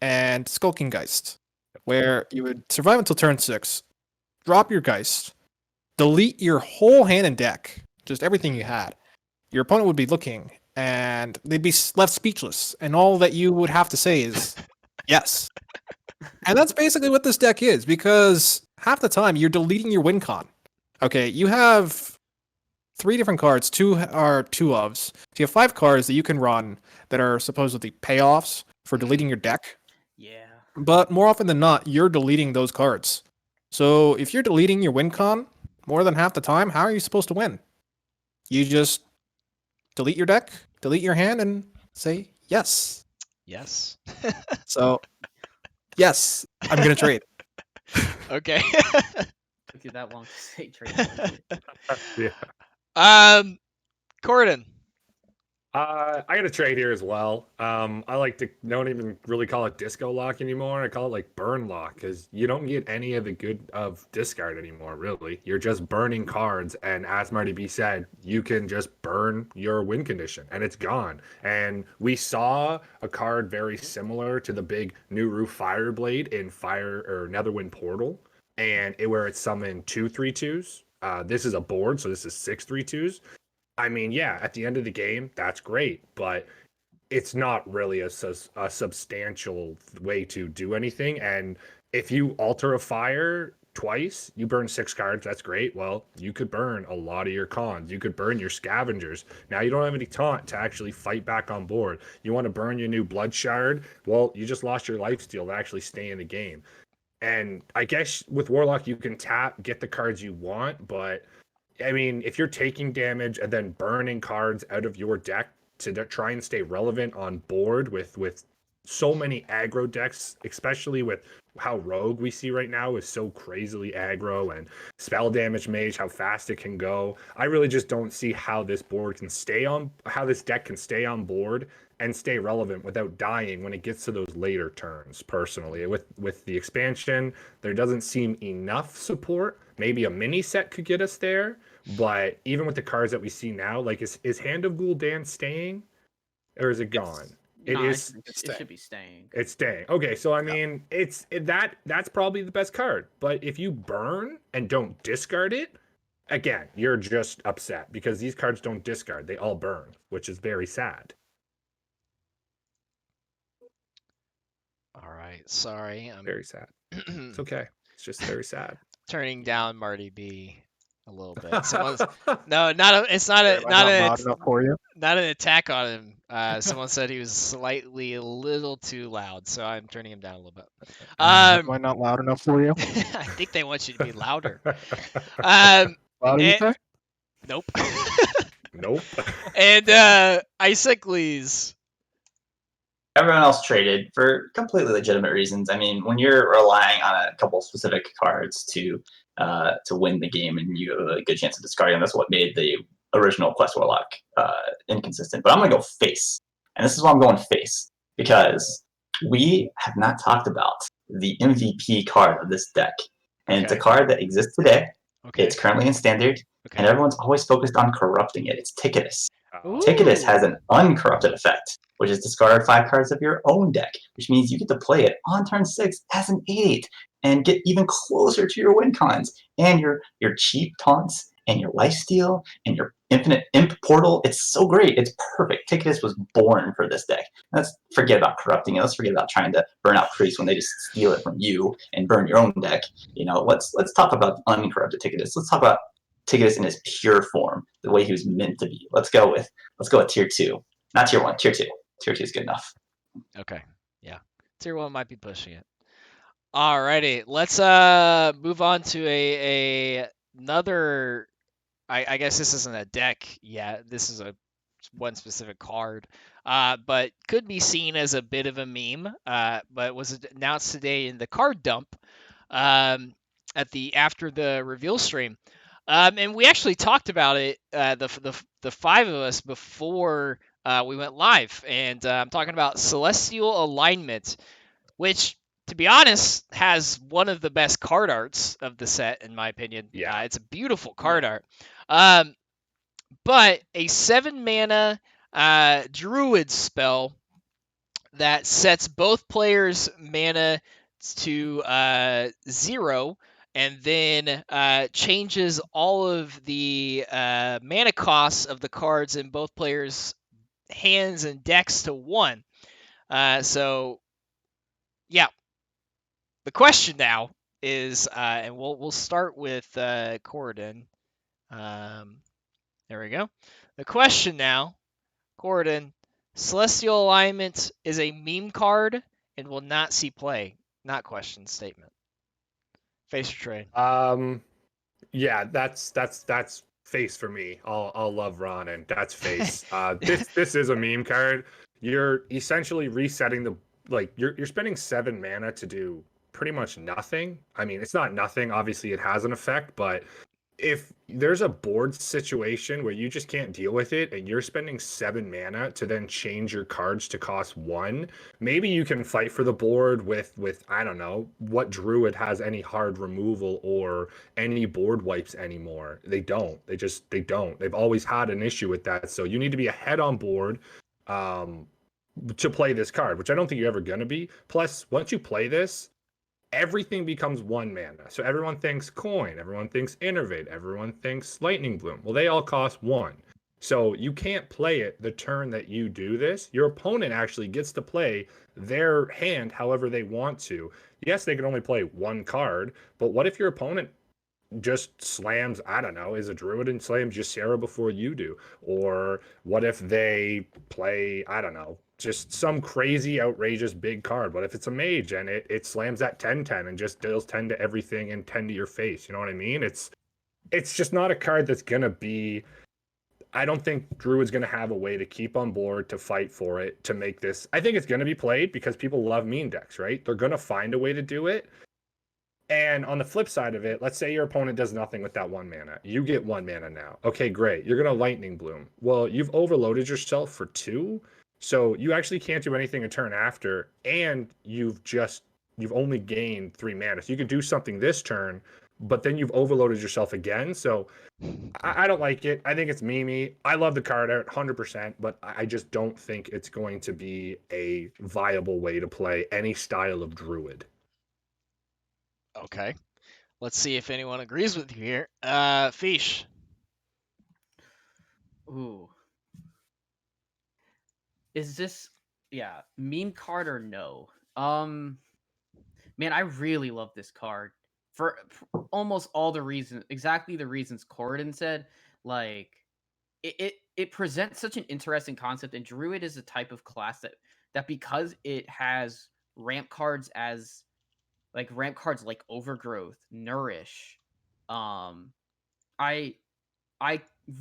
and Skulking Geist, where you would survive until turn 6, drop your Geist, delete your whole hand and deck, just everything you had. Your opponent would be looking, and they'd be left speechless, and all that you would have to say is yes. And that's basically what this deck is, because half the time you're deleting your win con. Okay, you have 3 different cards. 2 are 2-ofs. So you have 5 cards that you can run that are supposedly payoffs for deleting your deck. Yeah. But more often than not, you're deleting those cards. So if you're deleting your win con more than half the time, how are you supposed to win? You just delete your deck, delete your hand, and say yes. Yes. So, yes, I'm going to trade. Okay. Took you that long to say trade. Yeah. Corden. I got a trade here as well. I like to don't even really call it disco lock anymore. I call it like burn lock because you don't get any of the good of discard anymore. Really, you're just burning cards, and as Marty B said, you can just burn your win condition, and it's gone. And we saw a card very similar to the big Niru Fireblade in Fire or Netherwind Portal, and where it summoned 2/3/2s. This is a board, so this is 6/3/2s. I mean, yeah, at the end of the game, that's great, but it's not really a substantial way to do anything. And if you alter a fire twice, you burn 6 cards. That's great. Well, you could burn a lot of your cons. You could burn your scavengers. Now you don't have any taunt to actually fight back on board. You want to burn your new blood shard? Well, you just lost your lifesteal to actually stay in the game. And I guess with Warlock, you can tap, get the cards you want, but I mean, if you're taking damage and then burning cards out of your deck to try and stay relevant on board with so many aggro decks, especially with how Rogue we see right now is so crazily aggro and spell damage mage, how fast it can go. I really just don't see how this deck can stay on board and stay relevant without dying when it gets to those later turns. Personally, with the expansion, there doesn't seem enough support. Maybe a mini set could get us there, but even with the cards that we see now, like is Hand of Gul'dan staying, or is it gone? It is. It should be staying. It's staying. Okay, so I mean, that's probably the best card. But if you burn and don't discard it, again, you're just upset because these cards don't discard; they all burn, which is very sad. All right. Sorry. I'm Very sad. It's okay. It's just very sad. turning down Marty B a little bit. Someone's no, it's not a Am I loud enough for you? not an attack on him. Someone said he was a little too loud, so I'm turning him down a little bit. Am I not loud enough for you? I think they want you to be louder. Well, What did you Eh, say? Nope. Nope. And Isocles. Everyone else traded for completely legitimate reasons. I mean, when you're relying on a couple specific cards to win the game, and you have a good chance of discarding them, that's what made the original Quest Warlock inconsistent. But I'm gonna go face, and this is why I'm going face, because we have not talked about the MVP card of this deck, and it's a Okay. card that exists today. Okay. It's currently in standard, and Okay. everyone's always focused on corrupting it. It's Ticketus. Oh, Ticketus has Ooh. an uncorrupted effect, which is discard 5 cards of your own deck, which means you get to play it on turn 6 as an 8 and get even closer to your win cons and your cheap taunts and your lifesteal and your infinite imp portal. It's so great. It's perfect. Ticketus was born for this deck. Let's forget about corrupting it. Let's forget about trying to burn out priests when they just steal it from you and burn your own deck. Let's talk about uncorrupted Ticketus. Let's talk about Ticketus in his pure form, the way he was meant to be. Let's go with tier 2. Not tier 1, tier 2. Tier 2 is good enough. Okay. Yeah. Tier 1 might be pushing it. Alrighty. Let's move on to another. I guess this isn't a deck yet. This is a one specific card. But could be seen as a bit of a meme. But was announced today in the card dump. After the reveal stream. And we actually talked about it, the 5 of us, before we went live. And I'm talking about Celestial Alignment, which, to be honest, has one of the best card arts of the set, in my opinion. Yeah. It's a beautiful card art. But a 7 mana Druid spell that sets both players' mana to 0, and then changes all of the mana costs of the cards in both players' hands and decks to 1. So, yeah. The question now is, and we'll start with Corridon. There we go. The question now, Corridon, Celestial Alignment is a meme card and will not see play. Not question, statement. Face or trade. Yeah, that's face for me. I'll love Ron, and that's face. This is a meme card. You're essentially resetting you're spending 7 mana to do pretty much nothing. I mean, it's not nothing. Obviously, it has an effect, but if there's a board situation where you just can't deal with it and you're spending 7 mana to then change your cards to cost 1, maybe you can fight for the board with I don't know what druid has any hard removal or any board wipes anymore. They don't. They don't. They've always had an issue with that. So you need to be ahead on board to play this card, which I don't think you're ever going to be. Plus, once you play this, everything becomes 1 mana. So everyone thinks coin, everyone thinks innervate, everyone thinks lightning bloom. Well, they all cost 1. So you can't play it the turn that you do this. Your opponent actually gets to play their hand however they want to. Yes, they can only play 1 card, but what if your opponent just slams, I don't know, is a druid and slams Ysera before you do? Or what if they play, I don't know, just some crazy, outrageous big card? What if it's a mage and it slams that 10/10 and just deals 10 to everything and 10 to your face? You know what I mean? It's just not a card that's going to be. I don't think Druid's going to have a way to keep on board, to fight for it, to make this. I think it's going to be played because people love meme decks, right? They're going to find a way to do it. And on the flip side of it, let's say your opponent does nothing with that 1 mana. You get 1 mana now. Okay, great. You're going to Lightning Bloom. Well, you've overloaded yourself for 2, so you actually can't do anything a turn after, and you've only gained 3 mana. So you could do something this turn, but then you've overloaded yourself again. So I don't like it. I think it's memey. I love the card art 100%, but I just don't think it's going to be a viable way to play any style of Druid. Okay. Let's see if anyone agrees with you here. Fish. Ooh. Is this meme card or no? Man, I really love this card for almost all the reasons, exactly the reasons Corridon said. Like, it presents such an interesting concept, and Druid is a type of class that because it has ramp cards like Overgrowth, Nourish, I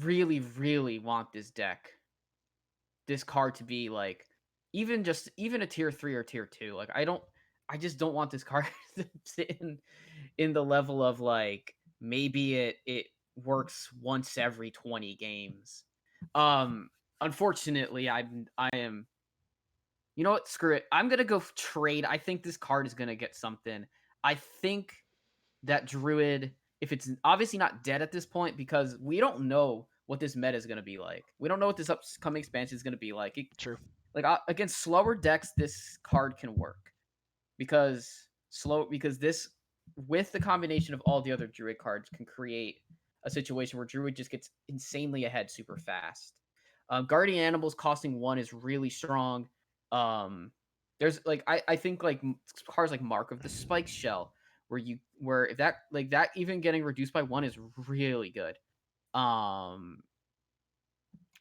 really, really want this card to be like even a tier 3 or tier 2. Like I just don't want this card to sit in the level of like maybe it works once every 20 games. Unfortunately, I am, you know what? Screw it. I'm gonna go trade. I think this card is gonna get something. I think that Druid, if it's obviously not dead at this point, because we don't know what this meta is gonna be like. We don't know what this upcoming expansion is gonna be like. True. Like against slower decks, this card can work because this, with the combination of all the other Druid cards, can create a situation where Druid just gets insanely ahead super fast. Guardian Animals costing 1 is really strong. There's like I think like cards like Mark of the Spike Shell, where if that like that even getting reduced by 1 is really good.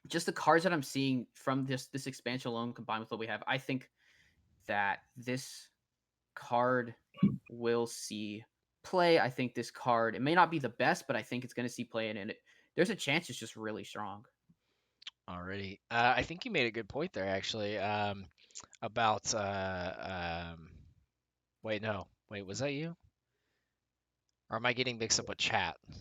Just the cards that I'm seeing from this expansion alone, combined with what we have, I think that this card will see play. I think this card, it may not be the best, but I think it's going to see play, and there's a chance it's just really strong. Already. I think you made a good point there, actually, about wait, no. Wait, was that you? Or am I getting mixed up with chat? Oh,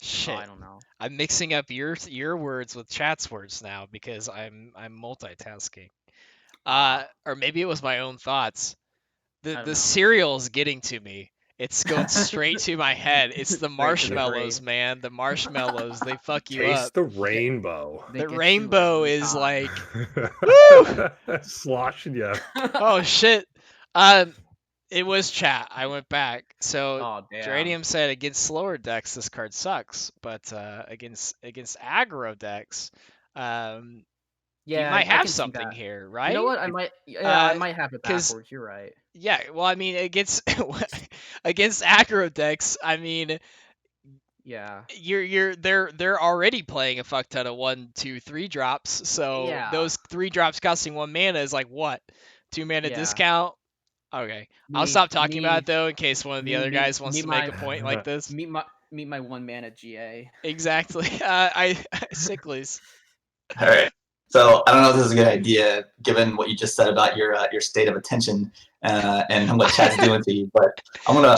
Shit. I don't know. I'm mixing up your words with chat's words now because I'm multitasking. Or maybe it was my own thoughts. I don't The know. cereal's getting to me. It's going straight to my head. It's the Straight to the marshmallows, brain. man. The marshmallows, they fuck you Taste up. the rainbow. They The get you rainbow every is time. like, woo! Sloshing you. Oh shit. It was chat. I went back. So Oh damn. Geranium said against slower decks this card sucks, but against aggro decks, you Yeah, might I have can see something that. here, You right? know what? I might have it 'Cause backwards. You're right. yeah, well, I mean, against against aggro decks, I mean, Yeah. they're already playing a fuck ton of 1, 2, 3 drops. So Yeah. those 3 drops costing 1 mana is like what? 2 mana Yeah. discount. Okay, I'll Me- stop talking about me- it though, in case one of the other guys wants to make a point like this. Meet my 1 mana GA. Exactly. Sicklies. All right. So I don't know if this is a good idea, given what you just said about your state of attention and what chat's doing to you. But I'm gonna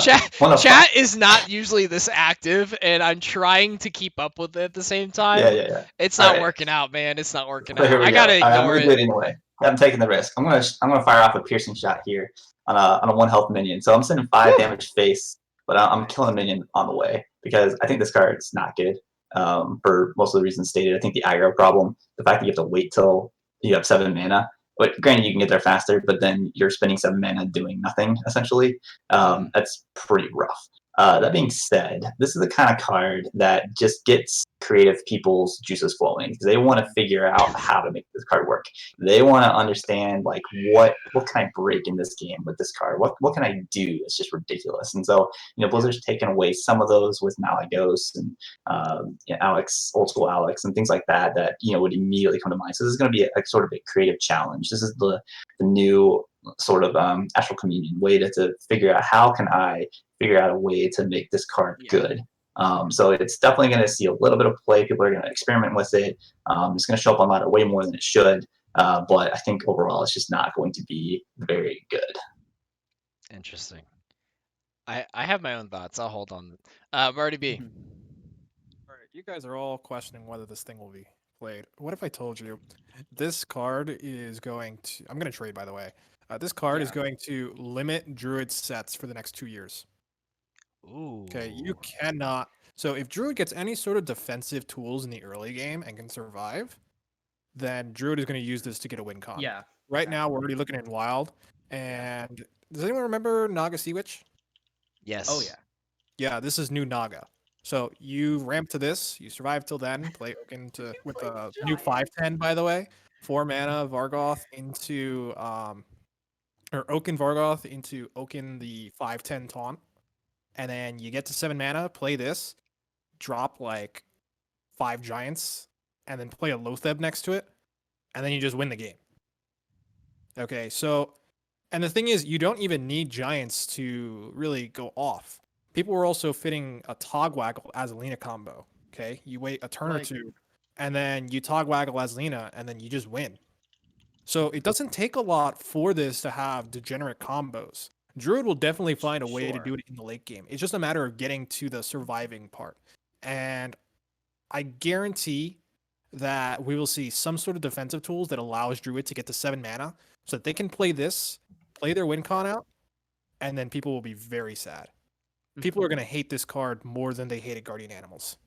Chat is not usually this active, and I'm trying to keep up with it at the same time. Yeah. It's All not right. working out, man. It's not working So out. here we I go. gotta All right, I'm ignore gonna do it. it anyway. I'm taking the risk. I'm gonna fire off a piercing shot here on a 1 health minion. So I'm sending 5 Woo! damage face, but I'm killing a minion on the way because I think this card's not good. For most of the reasons stated. I think the aggro problem, the fact that you have to wait till you have 7 mana. But granted, you can get there faster, but then you're spending 7 mana doing nothing essentially. That's pretty rough. That being said, this is the kind of card that just gets creative people's juices flowing because they want to figure out how to make this card work. They want to understand like what can I break in this game with this card? What can I do? It's just ridiculous. And so Blizzard's taken away some of those with Malagos and Alex, old school Alex, and things like that would immediately come to mind. So this is going to be a sort of a creative challenge. This is the new sort of Astral Communion way to figure out how can I figure out a way to make this card good. So it's definitely going to see a little bit of play. People are going to experiment with it. It's going to show up on ladder way more than it should. But I think overall, it's just not going to be very good. Interesting. I have my own thoughts. I'll hold on. Marty B. All right, you guys are all questioning whether this thing will be played. What if I told you this card is going to? I'm going to trade, by the way. This card is going to limit Druid sets for the next 2 years. Ooh. Okay, you cannot. So if Druid gets any sort of defensive tools in the early game and can survive, then Druid is going to use this to get a win con. Yeah. Right now, we're already looking in Wild. And does anyone remember Naga Sea Witch? Yes. Oh yeah. Yeah, this is new Naga. So you ramp to this, you survive till then, play Oaken with a new 5/10, by the way. 4 mana Vargoth into or Oaken Vargoth into Oaken the 5/10 taunt. And then you get to 7 mana, play this, drop like 5 giants, and then play a Lotheb next to it, and then you just win the game. Okay, so and the thing is, you don't even need giants to really go off people were also fitting a Togwaggle Azalina combo. Okay, you wait a turn or Like- two, and then you Togwaggle Azalina, and then you just win. So it doesn't take a lot for this to have degenerate combos. Druid will definitely find a way to Sure. do it in the late game. It's just a matter of getting to the surviving part. And I guarantee that we will see some sort of defensive tools that allows Druid to get to 7 mana so that they can play this, play their win con out, and then people will be very sad. People are going to hate this card more than they hated Guardian Animals.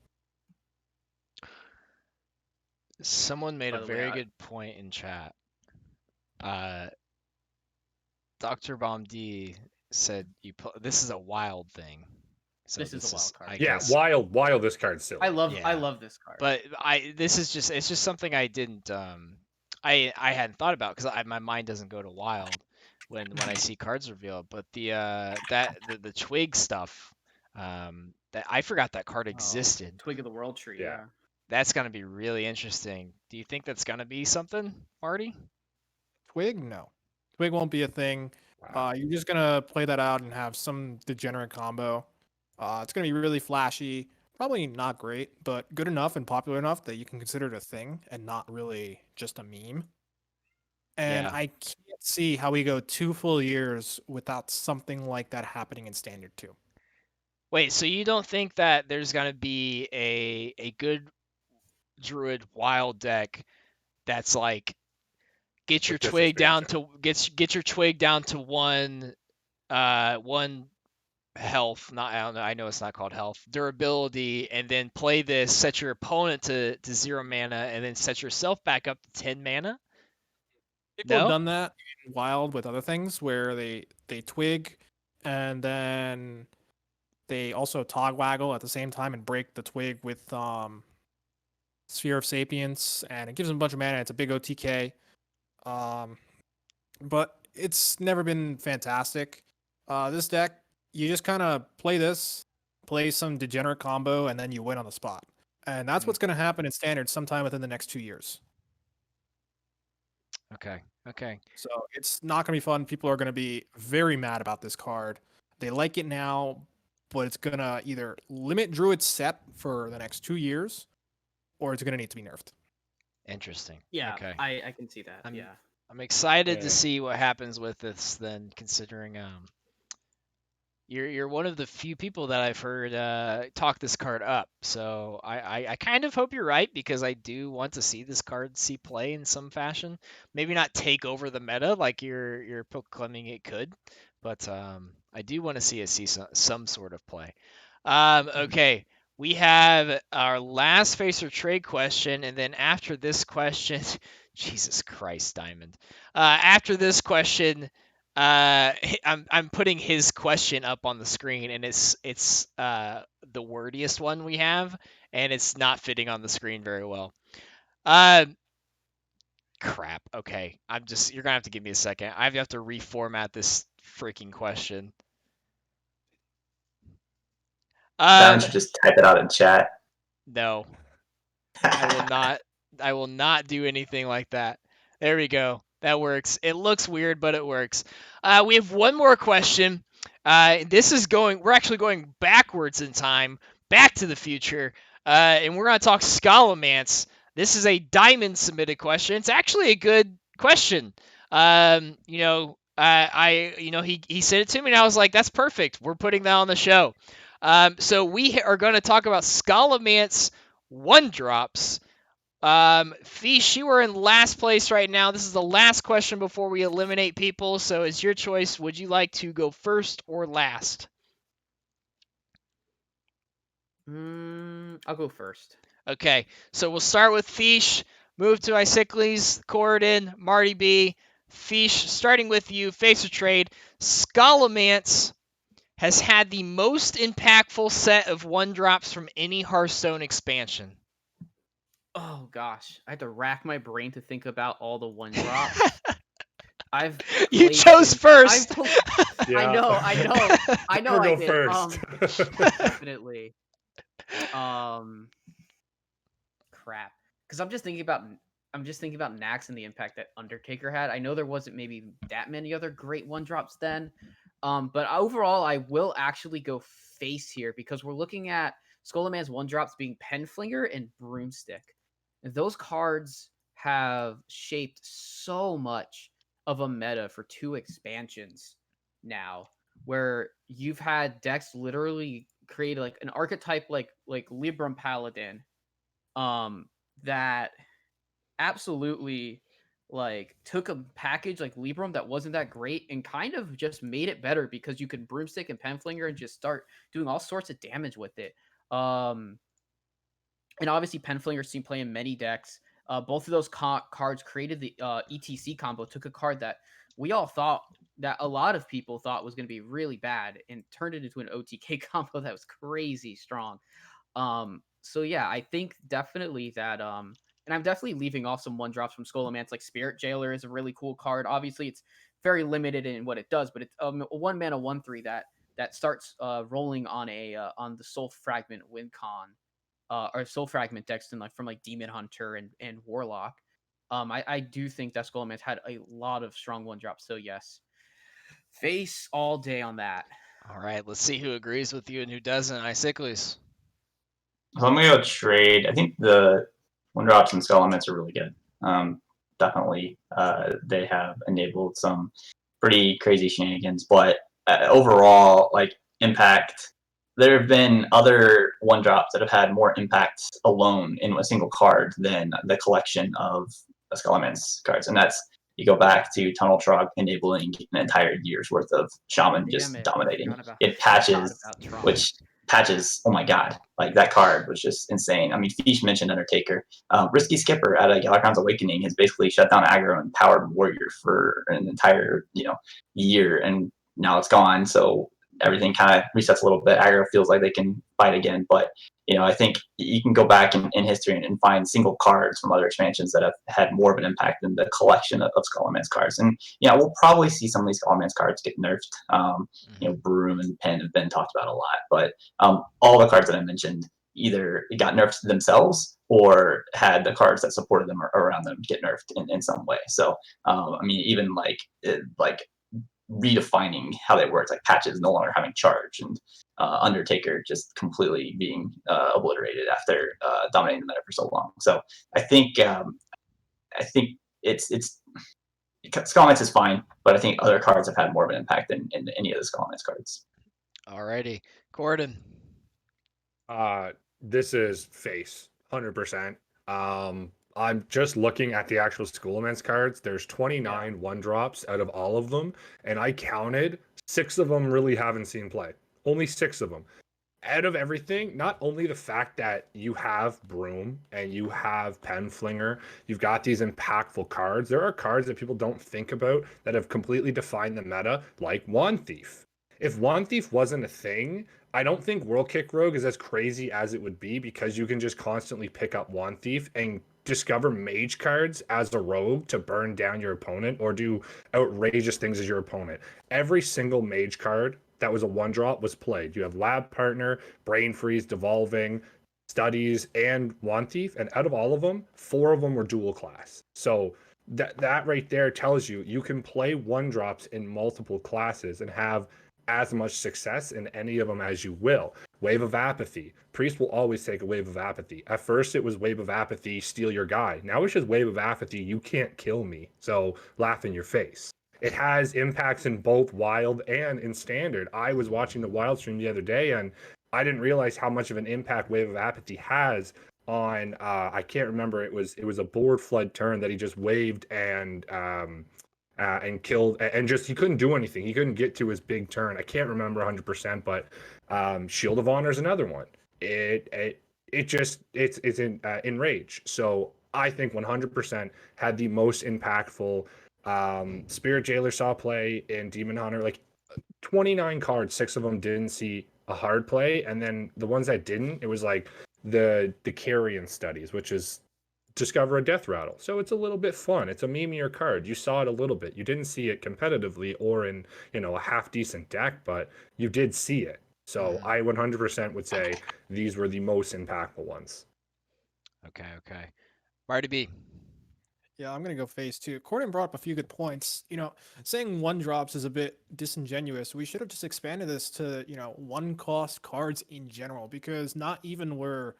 Someone made By a the way, very good point in chat. Dr. Bomb D said this is a wild thing. So This is a wild card. I Yeah, guess, wild. This card's silly. I love Yeah. this card. but it's just something I didn't I hadn't thought about because my mind doesn't go to wild when I see cards revealed. But the twig stuff, that I forgot that card existed. Twig of the World Tree. Yeah. Yeah. That's gonna be really interesting. Do you think that's gonna be something, Marty? Twig? No. Twig won't be a thing. Wow. You're just going to play that out and have some degenerate combo. It's going to be really flashy. Probably not great, but good enough and popular enough that you can consider it a thing and not really just a meme. And Yeah. I can't see how we go 2 full years without something like that happening in Standard 2. Wait, so you don't think that there's gonna be a good Druid wild deck that's like get your With this twig down expansion. to get your twig down to one health, not I don't know, I know it's not called health, durability, and then play this, set your opponent to 0 mana, and then set yourself back up to 10 mana? People have No? done that in Wild with other things where they twig and then they also Togwaggle at the same time and break the twig with Sphere of Sapience, and it gives them a bunch of mana. It's a big OTK. But it's never been fantastic. This deck, you just kind of play this, play some degenerate combo, and then you win on the spot. And that's what's going to happen in Standard sometime within the next 2 years. Okay. So it's not going to be fun. People are going to be very mad about this card. They like it now, but it's going to either limit Druid's set for the next 2 years, or it's going to need to be nerfed. Interesting. Yeah. Okay. I can see that. I'm- Yeah. I'm excited Yeah. to see what happens with this then, considering you're one of the few people that I've heard talk this card up. So I kind of hope you're right, because I do want to see this card see play in some fashion. Maybe not take over the meta like you're proclaiming it could, but I do want to see it see some sort of play. Okay. We have our last face or trade question, and then after this question, Jesus Christ, Diamond. After this question, I'm putting his question up on the screen, and it's the wordiest one we have, and it's not fitting on the screen very well. Crap. Okay, you're gonna have to give me a second. I have to reformat this freaking question. Diamond should just type it out in chat. No, I will not do anything like that. There we go. That works. It looks weird, but it works. We have one more question. We're actually going backwards in time, back to the future, and we're going to talk Scalomance. This is a Diamond submitted question. It's actually a good question. He said it to me, and I was like, that's perfect. We're putting that on the show. So we are going to talk about Scalomance 1-drops. Fish, you are in last place right now. This is the last question before we eliminate people, so it's your choice. Would you like to go first or last? I'll go first. Okay, so we'll start with Fish, move to Isicles, Corridon, Marty B. Fish, starting with you, face or trade. Scalomance has had the most impactful set of 1-drops from any Hearthstone expansion. Oh gosh, I had to rack my brain to think about all the 1-drops. You played chose first. Yeah. I know. I Or did. first. Definitely. Crap. Because I'm just thinking about I'm just thinking about Nax and the impact that Undertaker had. I know there wasn't maybe that many other great one drops then, but overall, I will actually go face here because we're looking at Skullman's one drops being Penflinger and Broomstick. And those cards have shaped so much of a meta for 2 expansions now, where you've had decks literally create like an archetype like Libram Paladin, that absolutely like took a package like Libram that wasn't that great and kind of just made it better because you could Broomstick and Penflinger and just start doing all sorts of damage with it. And obviously Penflinger seen play in many decks. Both of those cards created the ETC combo. Took a card that we all thought, that a lot of people thought was going to be really bad, and turned it into an OTK combo that was crazy strong. So yeah, I think definitely that and I'm definitely leaving off some one drops from Skullomance. Like Spirit Jailer is a really cool card. Obviously, it's very limited in what it does, but it's a 1 mana 1/3 that starts rolling on the Soul Fragment win con or Soul Fragment decks and like from like Demon Hunter and Warlock. I do think that Skullomance had a lot of strong one drops. So yes, face all day on that. All right, let's see who agrees with you and who doesn't. Icicles. So I'm gonna go trade. I think the one drops and skull elements are really good. Definitely, they have enabled some pretty crazy shenanigans. But overall, like impact, there have been other one drops that have had more impact alone in a single card than the collection of skull elements cards, and that's. You go back to Tunnel Trog enabling an entire year's worth of Shaman just dominating. It patches, which patches, oh my god, like that card was just insane. I mean, Fish mentioned Undertaker. Risky Skipper at a Galakrond's Awakening has basically shut down aggro and powered Warrior for an entire year, and now it's gone. So everything kind of resets a little bit. Aggro feels like they can fight again, but I think you can go back in history and find single cards from other expansions that have had more of an impact than the collection of Skullman's cards. And we'll probably see some of these Skullman's cards get nerfed. Broom and Pen have been talked about a lot, but all the cards that I mentioned either got nerfed themselves or had the cards that supported them or around them get nerfed in some way. So I mean, even like redefining how they work, like Patches no longer having charge, and Undertaker just completely being obliterated after dominating the meta for so long. So I think it's Skullman's is fine, but I think other cards have had more of an impact than any of the Skullman's cards. Alrighty, Gordon. This is face 100%. I'm just looking at the actual Skullman's cards. There's 29 one drops out of all of them, and I counted 6 of them really haven't seen play. Only 6 of them. Out of everything, not only the fact that you have Broom and you have Penflinger, you've got these impactful cards. There are cards that people don't think about that have completely defined the meta, like Wand Thief. If Wand Thief wasn't a thing, I don't think World Kick Rogue is as crazy as it would be, because you can just constantly pick up Wand Thief and discover mage cards as a rogue to burn down your opponent or do outrageous things as your opponent. Every single mage card that was a one drop was played. You have Lab Partner, Brain Freeze, Devolving, Studies, and Wand Thief, and out of all of them, 4 of them were dual class. So that right there tells you you can play one drops in multiple classes and have as much success in any of them as you will. Wave of Apathy. Priest will always take a Wave of Apathy. At first it was Wave of Apathy, steal your guy. Now it's just Wave of Apathy, you can't kill me, so laugh in your face. It has impacts in both Wild and in Standard. I was watching the Wild stream the other day, and I didn't realize how much of an impact Wave of Apathy has on, I can't remember, it was a board flood turn that he just waved and killed, and just he couldn't do anything. He couldn't get to his big turn. I can't remember 100%, but Shield of Honor is another one. It's in Enrage. So I think 100% had the most impactful. Spirit Jailer saw play in Demon Hunter, like 29 cards, 6 of them didn't see a hard play, and then the ones that didn't, it was like the Carrion Studies, which is discover a death rattle. So it's a little bit fun. It's a memeier card. You saw it a little bit. You didn't see it competitively or in, a half decent deck, but you did see it. So I 100% would say these were the most impactful ones. Okay. Marty B. Yeah, I'm gonna go phase two. Corden brought up a few good points. Saying one drops is a bit disingenuous. We should have just expanded this to, one cost cards in general, because not even were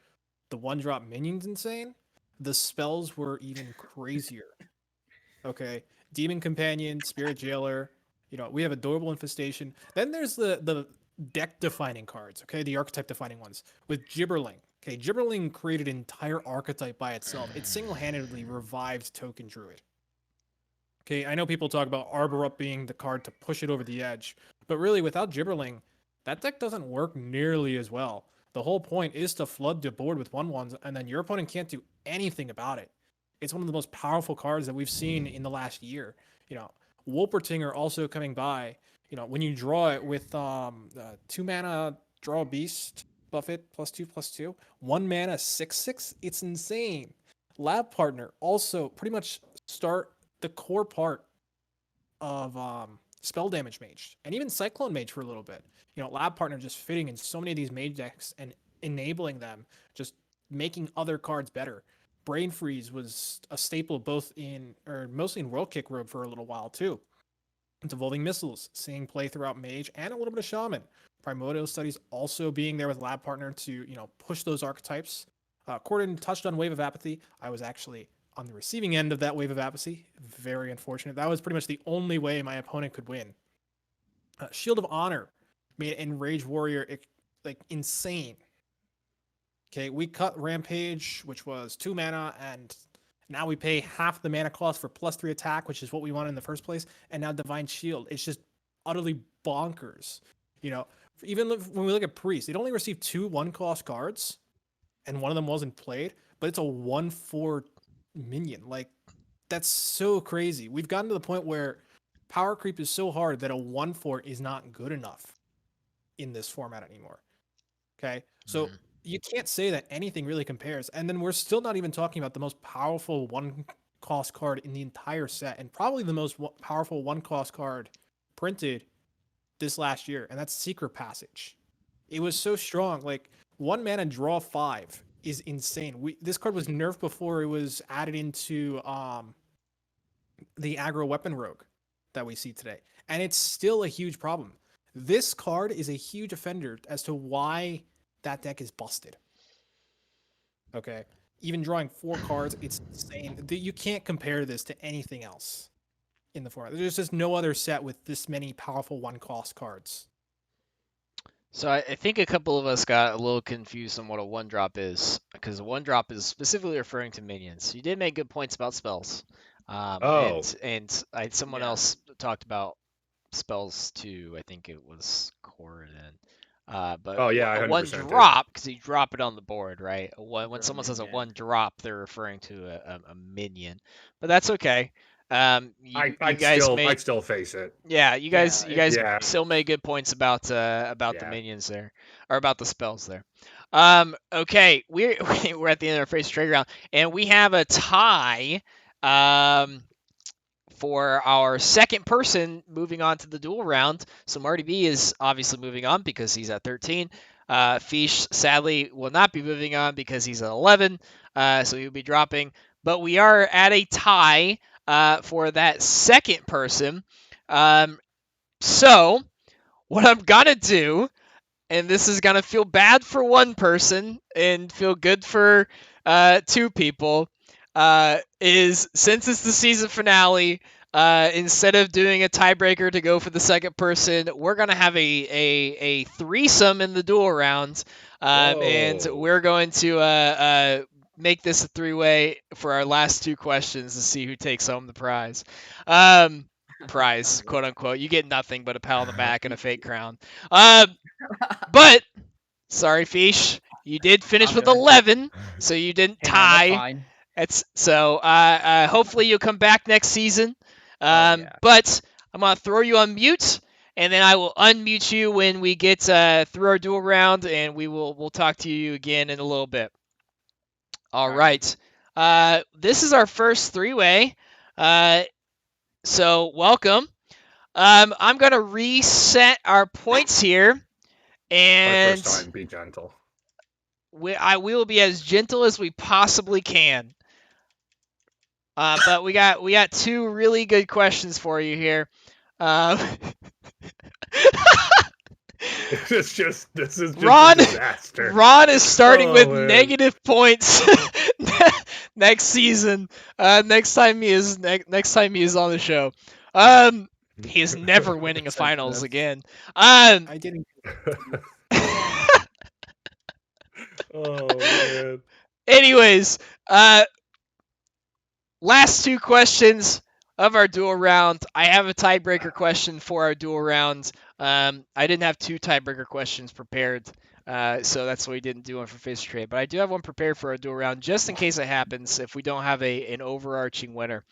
the one drop minions insane, the spells were even crazier. Okay. Demon Companion, Spirit Jailer, we have Adorable Infestation. Then there's the deck defining cards, okay? The archetype defining ones with Gibberling. Okay, Gibberling created an entire archetype by itself. It single-handedly revived Token Druid. Okay, I know people talk about Arbor Up being the card to push it over the edge, but really without Gibberling, that deck doesn't work nearly as well. The whole point is to flood the board with 1/1s, and then your opponent can't do anything about it. It's one of the most powerful cards that we've seen in the last year. Wolpertinger also coming by. When you draw it with 2 mana, draw a beast, buff it, +2/+2. 1 mana, 6/6. It's insane. Lab Partner also pretty much start the core part of spell damage mage, and even Cyclone Mage for a little bit. Lab Partner just fitting in so many of these mage decks and enabling them, just making other cards better. Brain Freeze was a staple mostly in World Kick Rogue for a little while too. Devolving Missiles, seeing play throughout Mage and a little bit of Shaman. Primordial Studies also being there with Lab Partner to push those archetypes. Corden touched on Wave of Apathy. I was actually on the receiving end of that Wave of Apathy. Very unfortunate. That was pretty much the only way my opponent could win. Shield of Honor made Enraged Warrior insane. Okay, we cut Rampage, which was 2 mana, and now we pay half the mana cost for +3 attack, which is what we wanted in the first place, and now Divine Shield. It's just utterly bonkers. Even when we look at Priest, it only received 2 1-cost cards, and one of them wasn't played, but it's a 1/4 minion. That's so crazy. We've gotten to the point where power creep is so hard that a 1/4 is not good enough in this format anymore. Okay, so you can't say that anything really compares. And then we're still not even talking about the most powerful 1-cost card in the entire set, and probably the most powerful 1-cost card printed this last year, and that's Secret Passage. It was so strong. 1 mana, draw 5 is insane. This card was nerfed before it was added into the aggro weapon rogue that we see today, and it's still a huge problem. This card is a huge offender as to why that deck is busted. Okay, even drawing 4 cards, it's insane. You can't compare this to anything else in the format. There's just no other set with this many powerful 1-cost cards. So I think a couple of us got a little confused on what a 1-drop is, because a 1-drop is specifically referring to minions. You did make good points about spells. And someone else talked about spells too. I think it was Corden. But I a 100% 1-drop, because you drop it on the board, right? When someone says a minion. 1-drop, they're referring to a minion. But that's okay. You I'd guys still face it. Yeah, you guys Yeah. still made good points about the Yeah. minions there, or about the spells there. Okay, we're at the end of our first trade round, and we have a tie. For our second person moving on to the duel round. So Marty B is obviously moving on because he's at 13. Fish sadly will not be moving on because he's at 11. So he'll be dropping. But we are at a tie for that second person. So what I'm gonna do, and this is gonna feel bad for one person and feel good for 2 people, is since it's the season finale, instead of doing a tiebreaker to go for the second person, we're gonna have a threesome in the duel round, and Whoa. we're going to make this a 3-way for our last 2 questions to see who takes home the prize. Prize, Sounds quote good. unquote. You get nothing but a pat on the back and a fake crown. But sorry, Fish, you did finish I'm with good. 11, so you didn't Hey man, that's tie. fine. So hopefully you'll come back next season. Yeah. But I'm gonna throw you on mute, and then I will unmute you when we get through our duel round, and we'll talk to you again in a little bit. All right. This is our first 3-way. So welcome. I'm gonna reset our points here, My and first time, be gentle. we will be as gentle as we possibly can. But we got two really good questions for you here. This is just Ron, a disaster. Ron is starting with man. negative points next season. Next time he is on the show. He is never winning a finals again. I didn't. Oh man. Anyways, last two questions of our dual round. I have a tiebreaker question for our dual round. I didn't have two tiebreaker questions prepared, so that's why we didn't do one for face trade. But I do have one prepared for our dual round, just in case it happens if we don't have an overarching winner.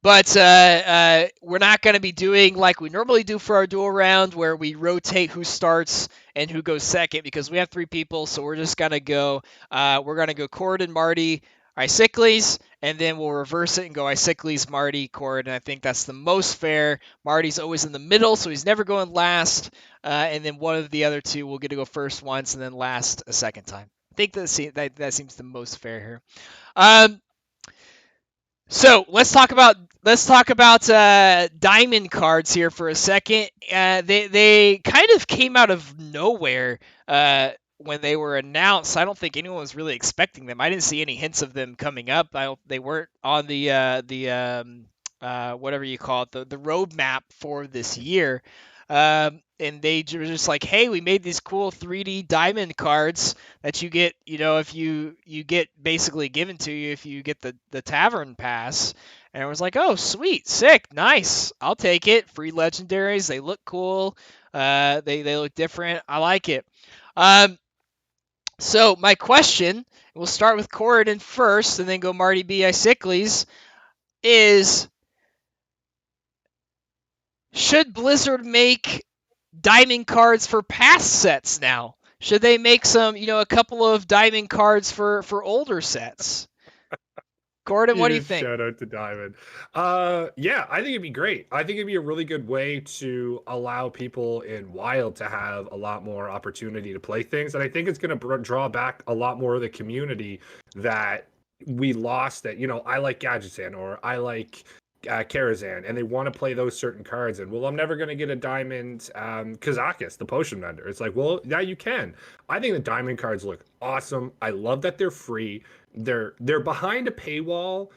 But we're not going to be doing like we normally do for our dual round, where we rotate who starts and who goes second, because we have three people. So we're just going to go. We're going to go Cord and Marty, Isicles, and then we'll reverse it and go Isicles, Marty, Cord. And I think that's the most fair. Marty's always in the middle, so he's never going last. And then one of the other two will get to go first once and then last a second time. I think that seems the most fair here. So let's talk about diamond cards here for a second. They kind of came out of nowhere when they were announced. I don't think anyone was really expecting them. I didn't see any hints of them coming up. They weren't on the whatever you call it, the roadmap for this year. And they were just like, hey, we made these cool 3D diamond cards that you get, if you get basically given to you if you get the tavern pass. And I was like, oh, sweet, sick, nice, I'll take it. Free legendaries, they look cool. They look different. I like it. So my question, we'll start with Corridon first and then go Marty B, Isicles, is should Blizzard make diamond cards for past sets now? Should they make some, a couple of diamond cards for older sets? Gordon, what do you think? Shout out to Diamond. Yeah, I think it'd be great. I think it'd be a really good way to allow people in Wild to have a lot more opportunity to play things. And I think it's going to draw back a lot more of the community that we lost that, I like Gadgetzan or I like Karazhan, and they want to play those certain cards. And, well, I'm never going to get a Diamond Kazakis, the potion vendor. It's like, well, yeah, you can. I think the Diamond cards look awesome. I love that they're free. They're behind a paywall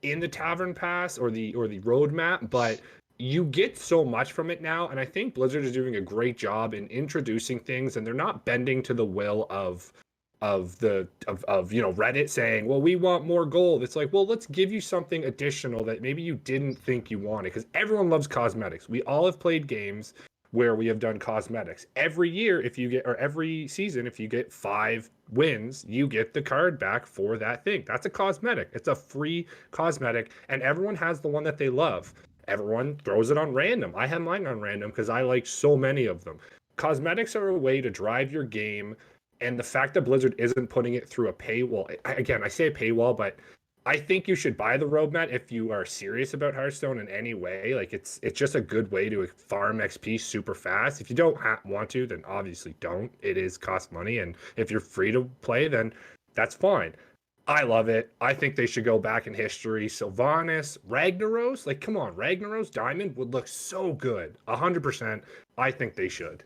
in the Tavern Pass or the roadmap, but you get so much from it now. And I think Blizzard is doing a great job in introducing things, and they're not bending to the will of Reddit saying, well, we want more gold. It's like, well, let's give you something additional that maybe you didn't think you wanted, because everyone loves cosmetics. We all have played games where we have done cosmetics. Every year, every season, if you get 5 wins, you get the card back for that thing. That's a cosmetic. It's a free cosmetic, and everyone has the one that they love. Everyone throws it on random. I have mine on random because I like so many of them. Cosmetics are a way to drive your game, and the fact that Blizzard isn't putting it through a paywall, again, I say a paywall, but I think you should buy the roadmap if you are serious about Hearthstone in any way. Like, it's just a good way to farm XP super fast. If you don't want to, then obviously don't. It is cost money, and if you're free to play, then that's fine. I love it. I think they should go back in history. Sylvanas, Ragnaros, like, come on, Ragnaros Diamond would look so good. 100%. I think they should.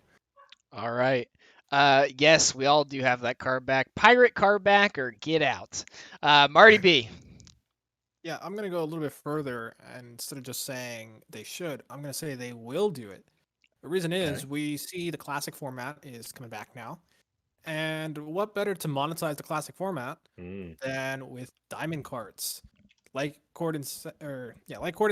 All right. Yes, we all do have that card back. Pirate card back or get out. Marty B. Yeah, I'm gonna go a little bit further, and instead of just saying they should, I'm gonna say they will do it. The reason is we see the classic format is coming back now, and what better to monetize the classic format than with diamond cards? Like Corden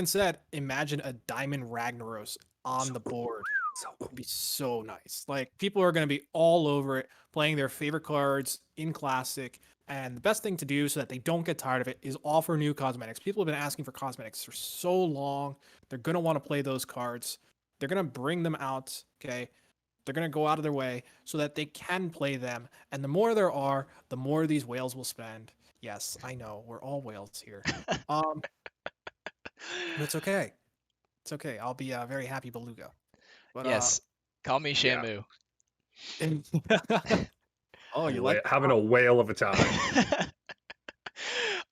said, imagine a diamond Ragnaros on the board. So It would be so nice. Like, people are gonna be all over it, playing their favorite cards in classic. And the best thing to do so that they don't get tired of it is offer new cosmetics. People have been asking for cosmetics for so long. They're going to want to play those cards. They're going to bring them out, okay? They're going to go out of their way so that they can play them. And the more there are, the more these whales will spend. Yes, I know. We're all whales here. But it's okay. It's okay. I'll be a very happy beluga. But, Yes. Call me Shamu. Oh, you like having a whale of a time.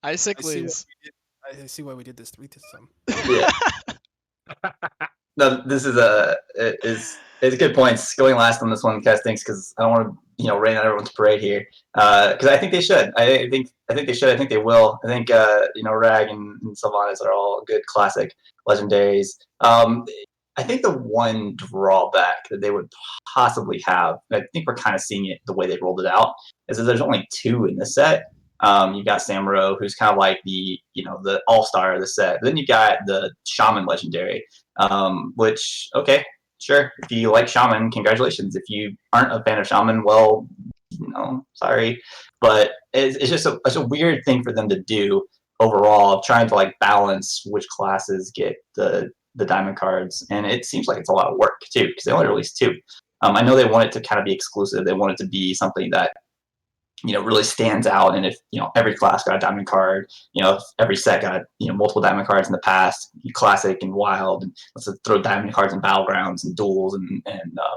Icicles. I see why we did this. We did some. Yeah. No, this is good points. Going last on this one, Cass thinks, because I don't want to rain on everyone's parade here. Because I think they should. I think they should. I think they will. I think Rag and Sylvanas are all good classic legendaries. I think the one drawback that they would possibly have, I think we're kind of seeing it the way they rolled it out, is that there's only 2 in the set. You've got Samuro, who's kind of like the all-star of the set. Then you got the Shaman legendary, which, okay, sure. If you like Shaman, congratulations. If you aren't a fan of Shaman, well, sorry. But it's just a weird thing for them to do overall, trying to like balance which classes get the diamond cards. And it seems like it's a lot of work too, because they only released 2. I know they want it to kind of be exclusive. They want it to be something that really stands out. And if, every class got a diamond card, if every set got, multiple diamond cards in the past, classic and wild, and let's throw diamond cards in battlegrounds and duels and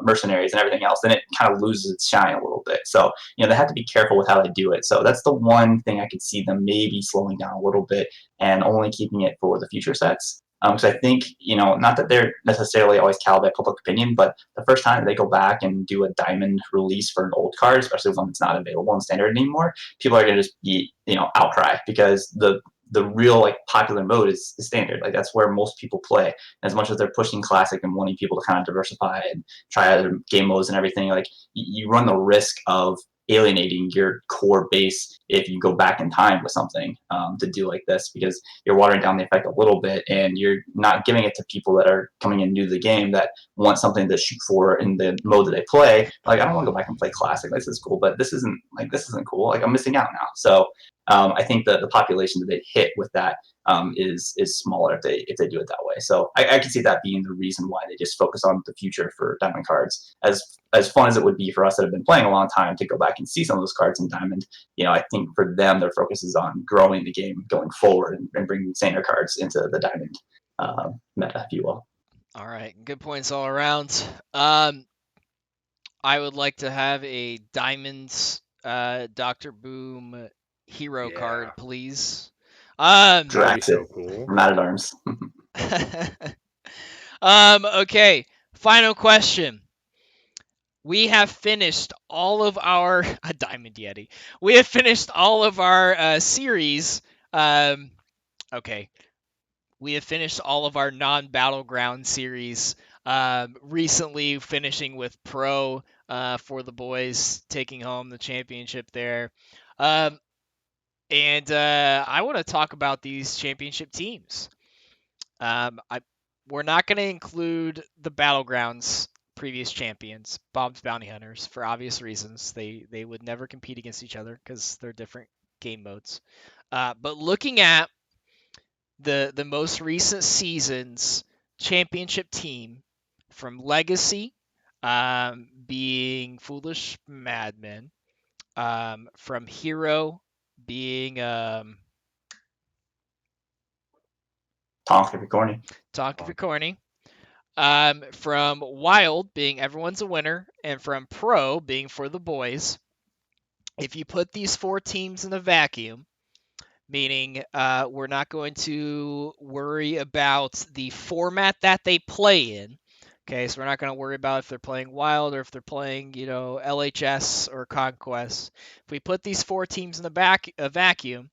mercenaries and everything else, then it kind of loses its shine a little bit. So, they have to be careful with how they do it. So that's the one thing I could see them maybe slowing down a little bit and only keeping it for the future sets. Because I think, not that they're necessarily always cowed by public opinion, but the first time they go back and do a diamond release for an old card, especially when it's not available in standard anymore, people are going to just be, outcry, because the real like popular mode is standard. Like that's where most people play. As much as they're pushing classic and wanting people to kind of diversify and try other game modes and everything, like you run the risk of alienating your core base if you go back in time with something to do like this, because you're watering down the effect a little bit and you're not giving it to people that are coming in new to the game that want something to shoot for in the mode that they play. Like, I don't want to go back and play classic. This is cool, but this isn't cool. Like, I'm missing out now. So I think that the population that they hit with that is smaller if they do it that way. So I can see that being the reason why they just focus on the future for diamond cards. As fun as it would be for us that have been playing a long time to go back and see some of those cards in diamond, I think for them their focus is on growing the game going forward and bringing standard cards into the diamond meta, if you will. All right, good points all around. I would like to have a diamonds Dr. Boom hero card, please. That'd be Drax so cool. Mad at Arms. Okay, final question. We have finished all of our Diamond Yeti. We have finished all of our series. Okay, we have finished all of our non-battleground series. Recently finishing with Pro for the boys, taking home the championship there. And I want to talk about these championship teams. We're not going to include the battlegrounds previous champions, Bob's Bounty Hunters, for obvious reasons. They would never compete against each other because they're different game modes. But looking at the most recent season's championship team from Legacy, being Foolish Madmen, from Hero being Tonka Corny. Tonka Corny, from Wild being Everyone's a Winner, and from Pro being For the Boys. If you put these 4 teams in a vacuum, meaning we're not going to worry about the format that they play in. Okay, so we're not going to worry about if they're playing Wild or if they're playing, LHS or Conquest. If we put these 4 teams in a vacuum,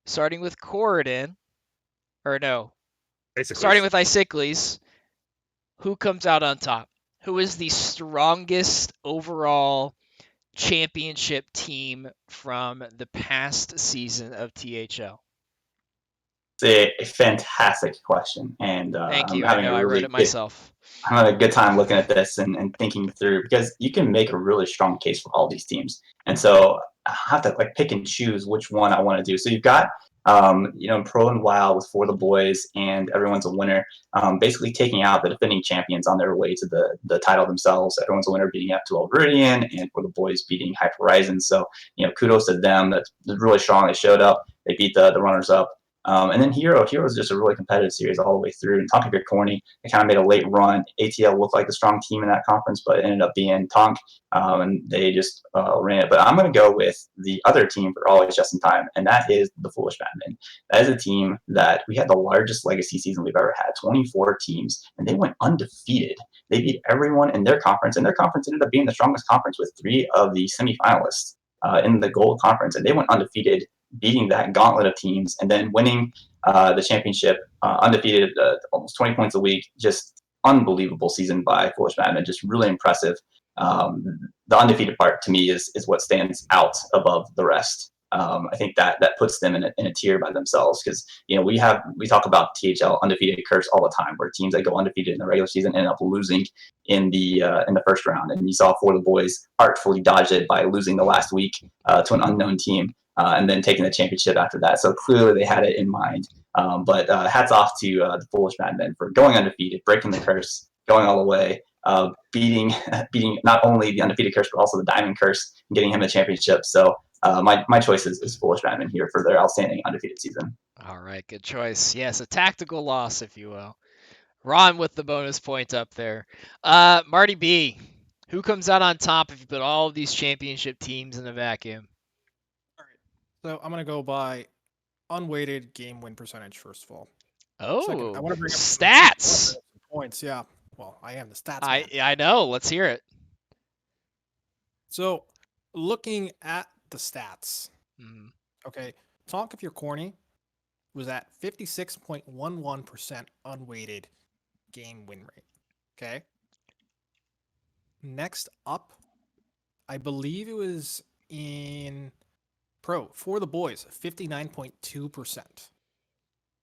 starting with Corridon, starting with Icicles, who comes out on top? Who is the strongest overall championship team from the past season of THL? It's a fantastic question, and Thank you. I'm I wrote it myself. I'm having a good time looking at this and thinking through, because you can make a really strong case for all these teams, and so I have to pick and choose which one I want to do. So you've got in Pro and WoW with For the Boys and Everyone's a Winner, basically taking out the defending champions on their way to the title themselves. Everyone's a Winner beating F12 Viridian, and For the Boys beating Hyper Horizon. So kudos to them. That's really strong. They showed up. They beat the runners up. And then Hero was just a really competitive series all the way through. And Tonk got corny. They kind of made a late run. ATL looked like the strong team in that conference, but it ended up being Tonk, and they just ran it. But I'm going to go with the other team for always just in time, and that is the Foolish Madmen. That is a team that we had the largest legacy season we've ever had, 24 teams, and they went undefeated. They beat everyone in their conference, and their conference ended up being the strongest conference with 3 of the semifinalists in the Gold Conference, and they went undefeated, beating that gauntlet of teams, and then winning the championship undefeated, almost 20 points a week. Just unbelievable season by Foolish Madmen. Just really impressive. The undefeated part to me is what stands out above the rest. I think that puts them in a tier by themselves, because we talk about THL undefeated curse all the time, where teams that go undefeated in the regular season end up losing in the first round, and you saw For the Boys artfully dodge it by losing the last week to an unknown team, and then taking the championship after that. So clearly they had it in mind. But hats off to the Foolish Madmen for going undefeated, breaking the curse, going all the way, beating not only the undefeated curse but also the Diamond Curse, and getting him the championship. So my choice is Foolish Madmen here for their outstanding undefeated season. All right, good choice. Yes, a tactical loss, if you will. Ron with the bonus point up there. Marty B, who comes out on top if you put all of these championship teams in a vacuum? So I'm gonna go by unweighted game win percentage first of all. Oh, Second, I want to bring up stats. points. Yeah. Well, I am the stats I man. I know. Let's hear it. So, looking at the stats, Mhm. okay, Talk If You're Corny was at 56.11% unweighted game win rate. Okay. Next up, I believe it was in Pro For the Boys, 59.2%.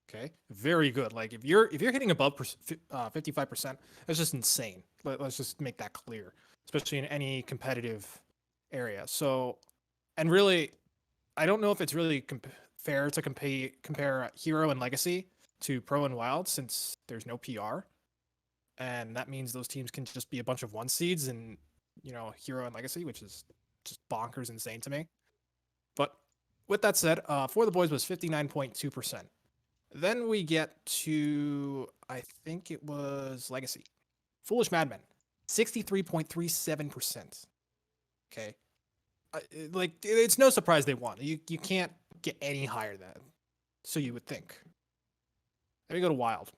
Okay, very good. Like if you're hitting above 55%, that's just insane. Let's just make that clear, especially in any competitive area. So, and really, I don't know if it's really fair to compare Hero and Legacy to Pro and Wild, since there's no PR, and that means those teams can just be a bunch of 1 seeds and Hero and Legacy, which is just bonkers insane to me. But with that said, For the Boys was 59.2%. Then we get to, I think it was Legacy. Foolish Madmen, 63.37%. Okay. Like, it's no surprise they won. You can't get any higher than that. So you would think. Then we go to Wild.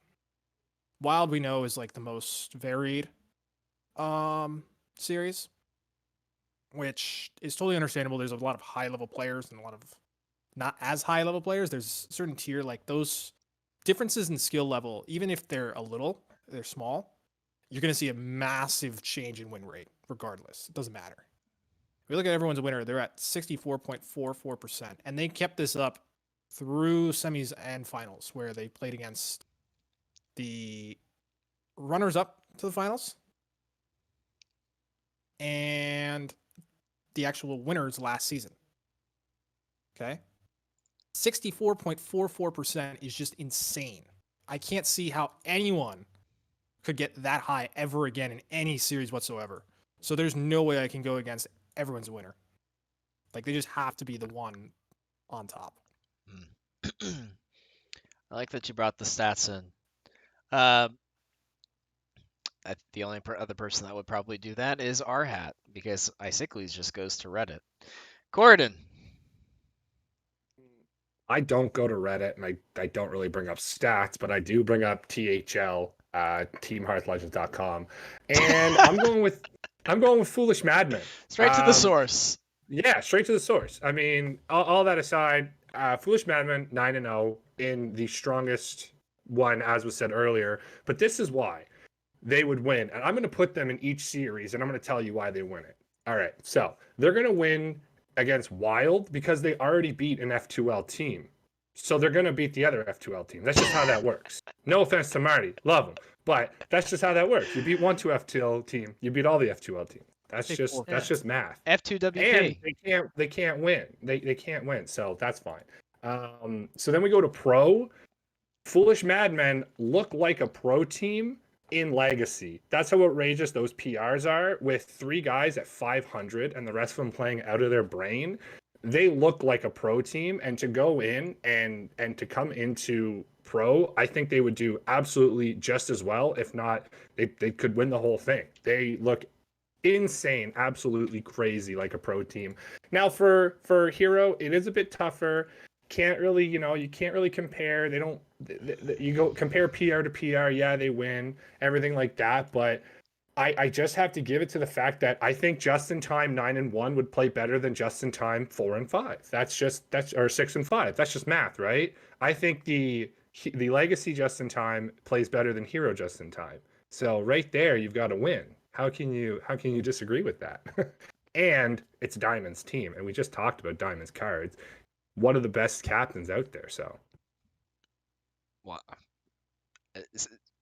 Wild, we know, is like the most varied series, which is totally understandable. There's a lot of high-level players and a lot of not as high-level players. There's a certain tier, like those differences in skill level, even if they're small, you're going to see a massive change in win rate regardless. It doesn't matter. If we look at everyone's winner, they're at 64.44%, and they kept this up through semis and finals, where they played against the runners-up to the finals and the actual winners last season. Okay? 64.44% is just insane. I can't see how anyone could get that high ever again in any series whatsoever. So there's no way I can go against everyone's winner. Like, they just have to be the one on top. I like that you brought the stats in. The only other person that would probably do that is R-Hat, because Icicles just goes to Reddit. Gordon. I don't go to Reddit, and I don't really bring up stats, but I do bring up THL, TeamHearthLegends.com, and I'm going with Foolish Madmen. Straight to the source. Yeah, straight to the source. I mean, all that aside, Foolish Madmen 9-0 in the strongest one, as was said earlier. But this is why they would win, and I'm going to put them in each series, and I'm going to tell you why they win it. All right, so they're going to win against Wild because they already beat an F2L team. So they're going to beat the other F2L team. That's just how that works. No offense to Marty. Love him. But that's just how that works. You beat one 2 F2L team, you beat all the F2L teams. That's just math. F2WP. And they can't win. They can't win. So that's fine. So then we go to Pro. Foolish Madmen look like a pro team in Legacy. That's how outrageous those PRs are, with 3 guys at 500 and the rest of them playing out of their brain. they look like a pro team, and to go in and to come into pro, I think they would do absolutely just as well. If not, they could win the whole thing. They look insane, absolutely crazy like a pro team. Now for Hero, it is a bit tougher. Can't really, you can't really compare. They don't. You go compare PR to PR. Yeah, they win everything like that, but I just have to give it to the fact that I think Just in Time 9-1 would play better than Just in Time 4-5. That's or 6-5. That's just math, right? I think the Legacy Just in Time plays better than Hero Just in Time. So right there, you've got to win. How can you disagree with that? And it's Diamond's team, and we just talked about Diamond's cards. One of the best captains out there. So Wow.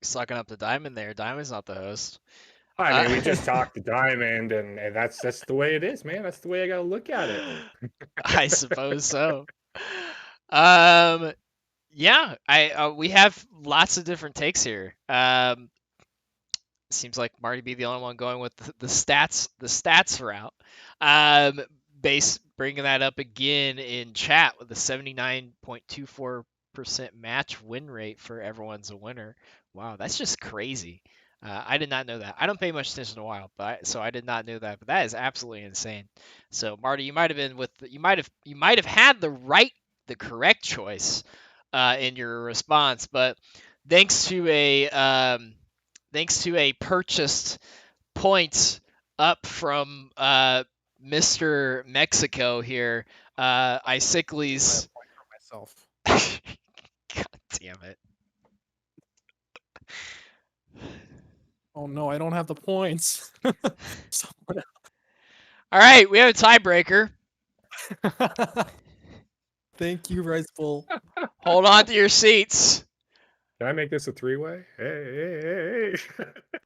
Sucking up the Diamond there. Diamond's not the host. I mean, we just talked to Diamond, and that's the way it is, man. That's the way I gotta look at it. I suppose so. Yeah, we have lots of different takes here. Seems like Marty B the only one going with the stats route. Bringing that up again in chat with a 79.24% match win rate for everyone's a winner. Wow, that's just crazy. I did not know that. I don't pay much attention to Wild, so I did not know that. But that is absolutely insane. So Marty, you might have been you might have had the correct choice in your response, but thanks to a purchased point up from Mr. Mexico here, Icicles. Myself. God damn it. Oh no, I don't have the points. Someone All right, we have a tiebreaker. else. Thank you, Rice Bowl. Hold on to your seats. Can I make this a three-way? Hey.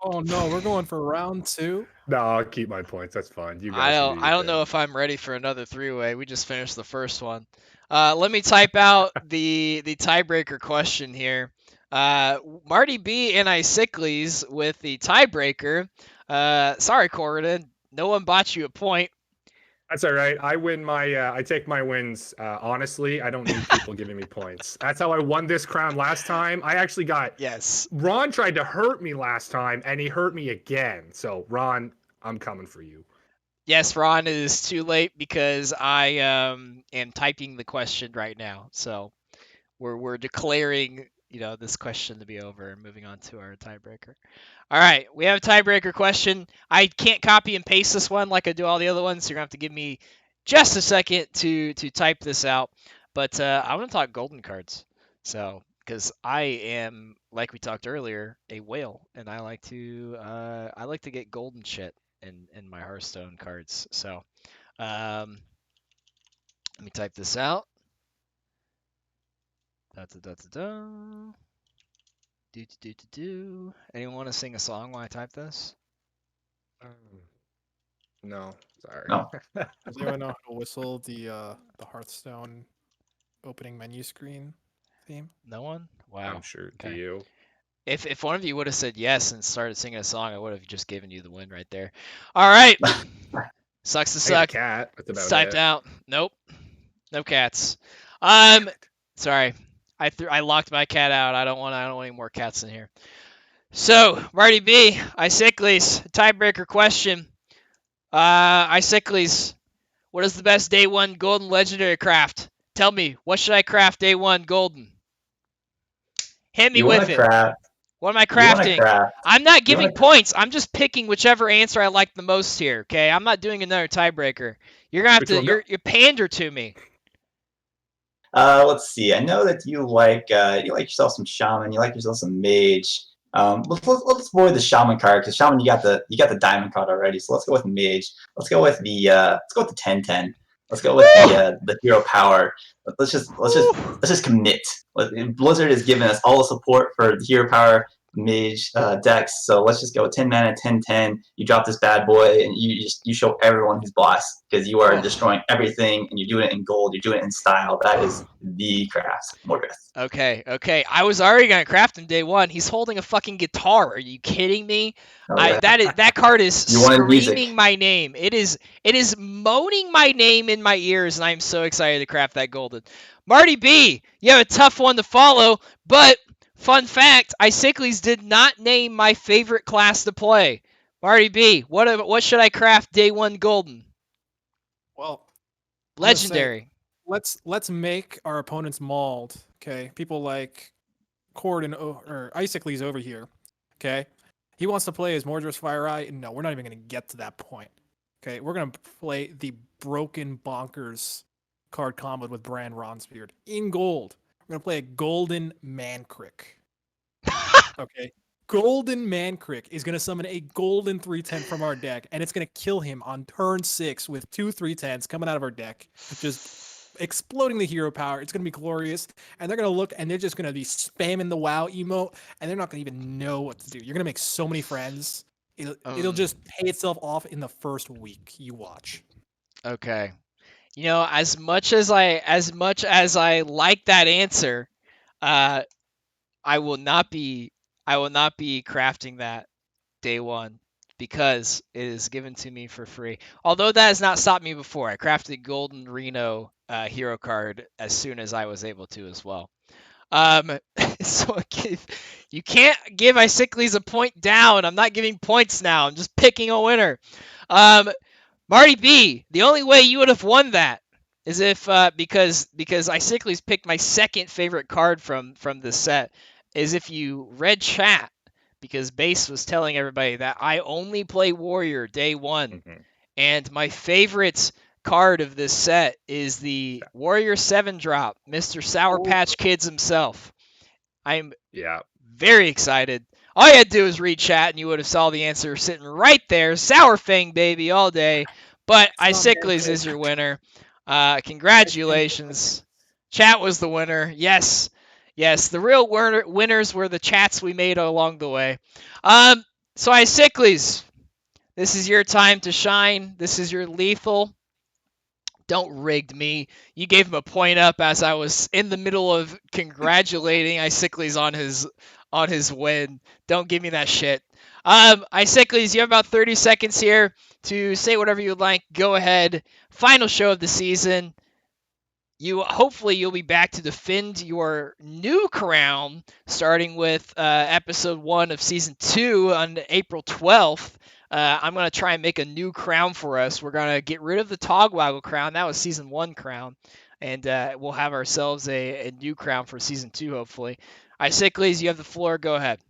Oh no, we're going for round 2. No, I'll keep my points. That's fine. You guys. I don't know if I'm ready for another three-way. We just finished the first one. Let me type out the tiebreaker question here. Marty B and Icicles with the tiebreaker. Sorry, Corridon. No one bought you a point. That's all right. I win my. I take my wins honestly. I don't need people giving me points. That's how I won this crown last time. I actually got. Yes. Ron tried to hurt me last time, and he hurt me again. So Ron, I'm coming for you. Yes, Ron, it is too late because I am typing the question right now. So we're declaring this question to be over and moving on to our tiebreaker. All right, we have a tiebreaker question. I can't copy and paste this one like I do all the other ones, so you're gonna have to give me just a second to type this out. But I want to talk golden cards. So because I am, like we talked earlier, a whale, and I like to get golden shit in my Hearthstone cards. So let me type this out. Anyone want to sing a song while I type this? No, sorry. No. Does anyone know how to whistle the Hearthstone opening menu screen theme? No one? Wow. I'm sure. Okay. Do you? If one of you would have said yes and started singing a song, I would have just given you the win right there. All right. Sucks to I got a suck. cat. That's about It's typed it. out. Nope. No cats. Sorry. I locked my cat out. I don't want any more cats in here. So, Marty B, Icicles, tiebreaker question. Icicles, what is the best day 1 golden legendary craft? Tell me, what should I craft day 1 golden? Hit me You with want to it. craft? What am I You want to crafting? craft? I'm not giving wanna- points. I'm just picking whichever answer I like the most here. Okay, I'm not doing another tiebreaker. You're gonna have Which to. one? No. You pander to me. Let's see. I know that you like yourself some shaman. You like yourself some mage. Let's avoid the shaman card because shaman you got the diamond card already. So let's go with mage. Let's go with the 10-10. Let's go with the hero power. Let's just commit. Blizzard has given us all the support for the hero power. mage decks. So let's just go 10 mana, 10/10. You drop this bad boy, and you show everyone who's boss because you are destroying everything, and you're doing it in gold. You're doing it in style. That is the craft, Morgrith. Okay. I was already gonna craft him day one. He's holding a fucking guitar. Are you kidding me? Oh, yeah. That card is You wanted screaming music. my name. It is moaning my name in my ears, and I'm so excited to craft that golden. Marty B, you have a tough one to follow, but fun fact, Icicles did not name my favorite class to play. Marty B, what should I craft day one golden? Well, I'm gonna say, Legendary. let's make our opponents mauled. Okay, people like Corden or Icicles over here. Okay, he wants to play as Mordred's Fire Eye. No, we're not even gonna get to that point. Okay, we're gonna play the Broken Bonkers card combo with Bran Ronsbeard in gold. We're gonna play a Golden Mancrick. Okay. Golden Mancrick is going to summon a golden 3/10 from our deck, and it's going to kill him on turn 6 with 2 3/10s coming out of our deck, just exploding the hero power. It's going to be glorious, and they're going to look, and they're just going to be spamming the WoW emote, and they're not going to even know what to do. You're going to make so many friends. It'll just pay itself off in the first week. You watch. Okay. You know, as much as I like that answer, I will not be crafting that day one because it is given to me for free. Although that has not stopped me before. I crafted Golden Reno hero card as soon as I was able to as well. So you can't give Icicles a point down. I'm not giving points now. I'm just picking a winner. Marty B, the only way you would have won that is if because Icicles picked my second favorite card from this set is if you read chat because Base was telling everybody that I only play Warrior day one, and my favorite card of this set is the Warrior 7-drop, Mr. Sour Patch Kids himself. I'm very excited. All you had to do is read chat, and you would have saw the answer sitting right there. Sour Fang, baby, all day. But Icicles is your winner. Congratulations. Chat was the winner. Yes, the real winners were the chats we made along the way. So Icicles, this is your time to shine. This is your lethal. Don't rigged me. You gave him a point up as I was in the middle of congratulating Icicles on his win. Don't give me that shit. Icicles, you have about 30 seconds here to say whatever you'd like. Go ahead. Final show of the season. Hopefully you'll be back to defend your new crown, starting with episode 1 of season 2 on April 12th. I'm going to try and make a new crown for us. We're going to get rid of the Togwaggle crown. That was season 1 crown. And we'll have ourselves a new crown for season 2, hopefully. Icicles, you have the floor. Go ahead.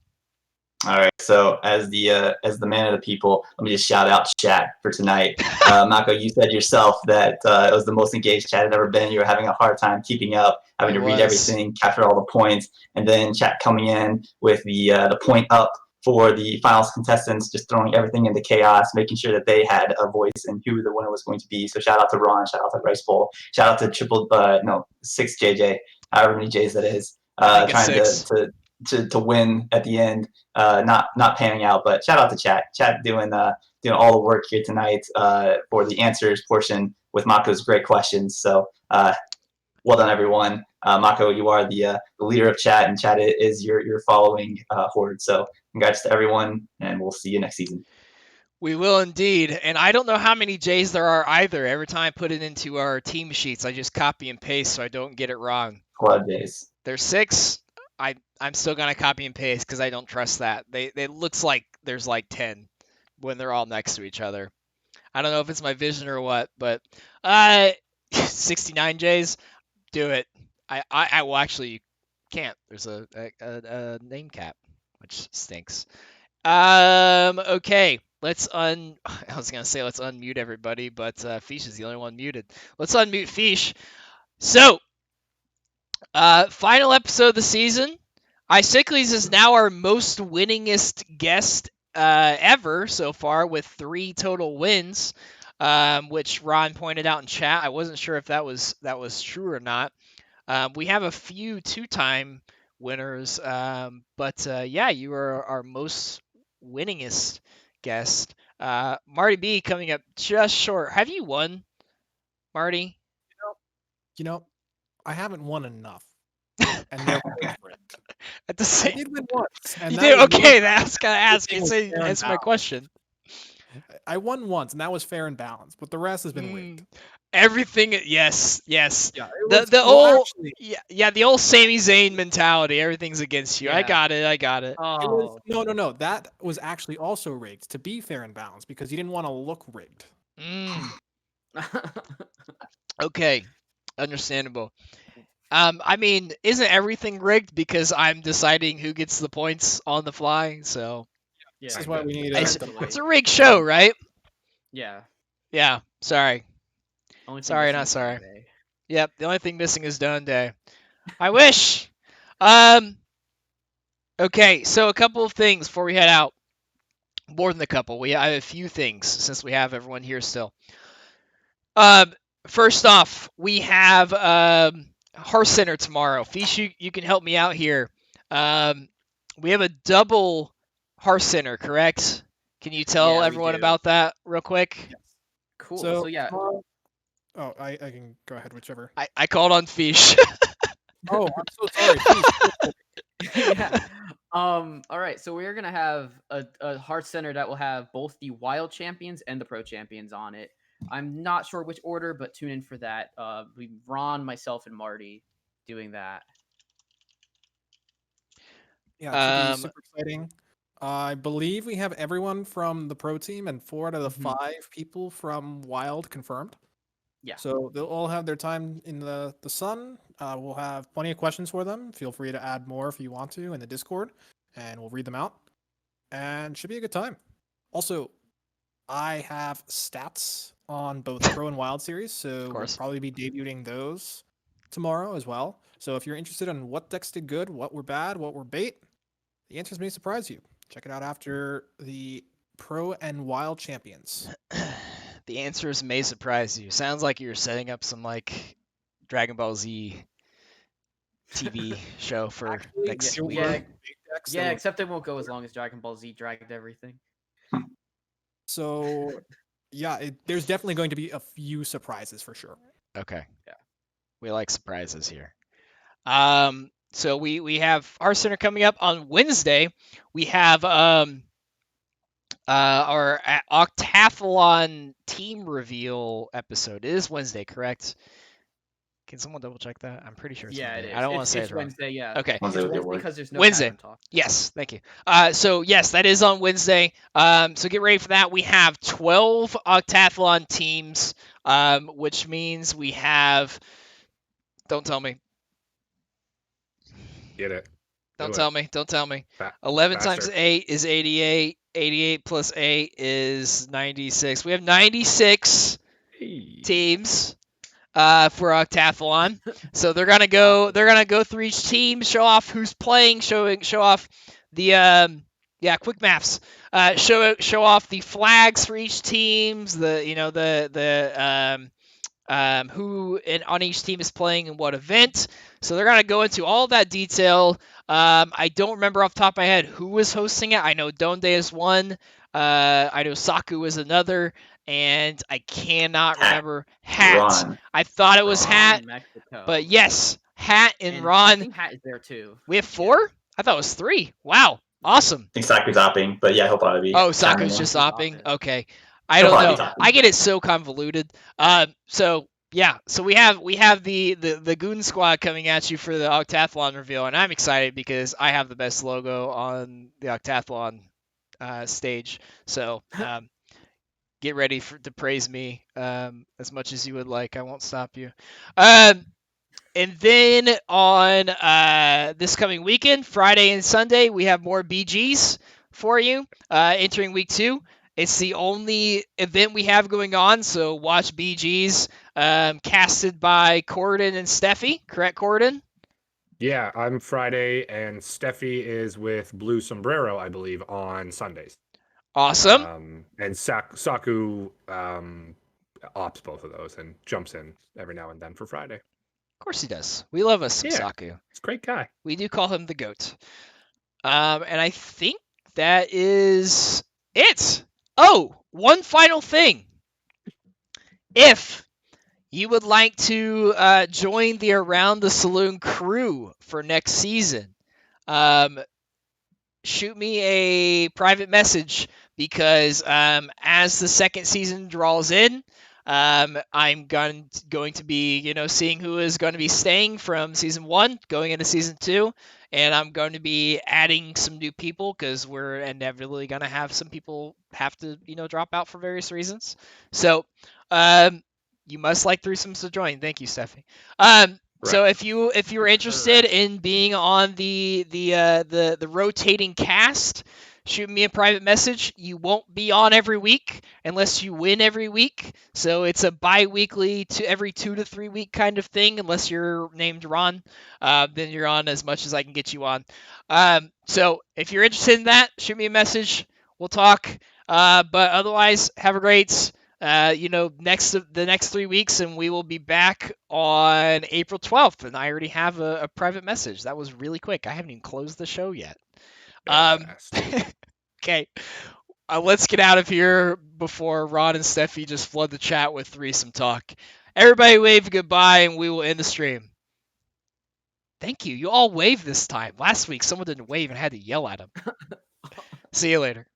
All right. So as the man of the people, let me just shout out chat for tonight. Mako, you said yourself that it was the most engaged chat had ever been. You were having a hard time keeping up, having to read everything, capture all the points, and then chat coming in with the point up for the finals contestants, just throwing everything into chaos, making sure that they had a voice in who the winner was going to be. So shout out to Ron, shout out to Rice Bowl, shout out to 6JJ, however many J's that is, trying to win at the end, not panning out. But shout out to chat doing all the work here tonight for the answers portion with Mako's great questions. So well done, everyone. Mako, you are the leader of chat, and chat is your following horde. So congrats to everyone, and we'll see you next season. We will indeed. And I don't know how many J's there are either. Every time I put it into our team sheets, I just copy and paste so I don't get it wrong. A lot of J's. There's 6. I'm still going to copy and paste because I don't trust that. It looks like there's like 10 when they're all next to each other. I don't know if it's my vision or what, but 69 J's, do it. I well, actually, you can't. There's a name cap, which stinks. Okay. I was going to say let's unmute everybody, but Fish is the only one muted. Let's unmute Fish. So, final episode of the season. Icicles is now our most winningest guest ever so far with 3 total wins, which Ron pointed out in chat. I wasn't sure if that was true or not. We have a few 2-time winners. But yeah, you are our most winningest guest. Marty B coming up just short. Have you won, Marty? You know, I haven't won enough, and they're both rigged. At the I same, did win once, and you that did was okay. That's gotta ask. everything You was say fair and answer my balanced. question. I won once, and that was fair and balanced, but the rest has been rigged. Everything, yes. Yeah, it The was the well, old actually, yeah, the old Sami Zayn mentality. Everything's against you. I Yeah. got it. I got it. it was Oh, no. That was actually also rigged to be fair and balanced because you didn't want to look rigged. Mm, okay, understandable. I mean, isn't everything rigged because I'm deciding who gets the points on the fly? So This yeah. is why we need it's, the it's a rigged show, right? Yeah. Yeah. Sorry. Only thing Sorry, missing not is sorry. Day. Yep. The only thing missing is Done Day. I wish. Um. Okay. So a couple of things before we head out. More than a couple. I have a few things since we have everyone here still. Um. First off, we have Hearth Center tomorrow. Fish, you can help me out here. Um. We have a double Hearth Center, correct? Can you tell Yeah, we everyone do. about that real quick? Yes. Cool. So, So yeah. tomorrow- oh, I can go ahead, whichever. I called on Fish. Oh, I'm so sorry. Please. Yeah. All right. So we're gonna have a Hearth Center that will have both the Wild Champions and the Pro Champions on it. I'm not sure which order, but tune in for that. We Ron, myself, and Marty doing that. Yeah, it should be um. super exciting. I believe we have everyone from the pro team and 4 out of the Mhm. 5 people from Wild confirmed. Yeah. So they'll all have their time in the sun. We'll have plenty of questions for them. Feel free to add more if you want to in the Discord, and we'll read them out. And should be a good time. Also, I have stats on both Pro and Wild series, so we'll course. probably be debuting those tomorrow as well. So if you're interested in what decks did good, what were bad, what were bait, the answers may surprise you. Check it out after the Pro and Wild champions. The answers may surprise you. Sounds like you're setting up some like Dragon Ball Z TV show for Actually, next it week. yeah. were big decks that Yeah, were- except it won't go as long as Dragon Ball Z dragged everything. So yeah, there's definitely going to be a few surprises for sure. Okay. Yeah. We like surprises here. So we have our center coming up on Wednesday. We have our Octathlon team reveal episode. It is Wednesday, correct? Can someone double check that? I'm pretty sure it's Yeah, Monday. it is. I don't want to say it's it wrong. Wednesday. Yeah. Okay. Wednesday It's would be Wednesday worse. because there's no Wednesday. pattern talk. Yes, thank you. So yes, that is on Wednesday. So get ready for that. We have 12 Octathlon teams, which means we have. Don't tell me. Get it. Don't Do tell it. me. Don't tell me. Fa- 11 times faster. 8 is 88. 88 plus 8 is 96. We have 96 teams for Octathlon. So they're gonna go. They're gonna go through each team, show off who's playing, show off the quick maps. Show off the flags for each teams. Who on each team is playing in what event. So they're gonna go into all that detail. I don't remember off the top of my head who was hosting it. I know Donde is one. I know Saku is another, and I cannot remember Hat. Ron. I thought it was Ron, Hat, Mexico. but yes, Hat and I Ron. think Hat is there too. We have 4. I thought it was 3. Wow, awesome. I think Saku's opting, but yeah, he'll probably be. Oh, chiming Saku's in. just Saku's opping. opping. Okay, I He'll don't probably know. be I get it so convoluted. So yeah, so we have the Goon Squad coming at you for the Octathlon reveal, and I'm excited because I have the best logo on the Octathlon stage. So get ready to praise me as much as you would like. I won't stop you. And then on this coming weekend, Friday and Sunday, we have more BGs for you entering week 2. It's the only event we have going on, so watch BGs casted by Corden and Steffi. Correct, Corden? Yeah, I'm Friday, and Steffi is with Blue Sombrero, I believe, on Sundays. Awesome. And Saku opts both of those and jumps in every now and then for Friday. course he does. We love us some Yeah. Saku. He's a great guy. We do call him the GOAT. And I think that is it. Oh, one final thing. If you would like to join the Around the Saloon crew for next season, shoot me a private message because as the second season draws in, I'm going to be, seeing who is going to be staying from season 1 going into season 2, and I'm going to be adding some new people because we're inevitably going to have some people have to, drop out for various reasons. So, you must like threesomes to join. Thank you, Steffi. So if you're interested in being on the rotating cast, shoot me a private message. You won't be on every week unless you win every week. So it's a bi-weekly to every 2 to 3 week kind of thing. Unless you're named Ron, then you're on as much as I can get you on. So if you're interested in that, shoot me a message. We'll talk. But otherwise, have a great the next 3 weeks, and we will be back on April 12th. And I already have a private message. That was really quick. I haven't even closed the show yet. Okay. Let's get out of here before Ron and Steffi just flood the chat with threesome talk. Everybody wave goodbye, and we will end the stream. Thank you. You all waved this time. Last week, someone didn't wave and had to yell at him. See you later.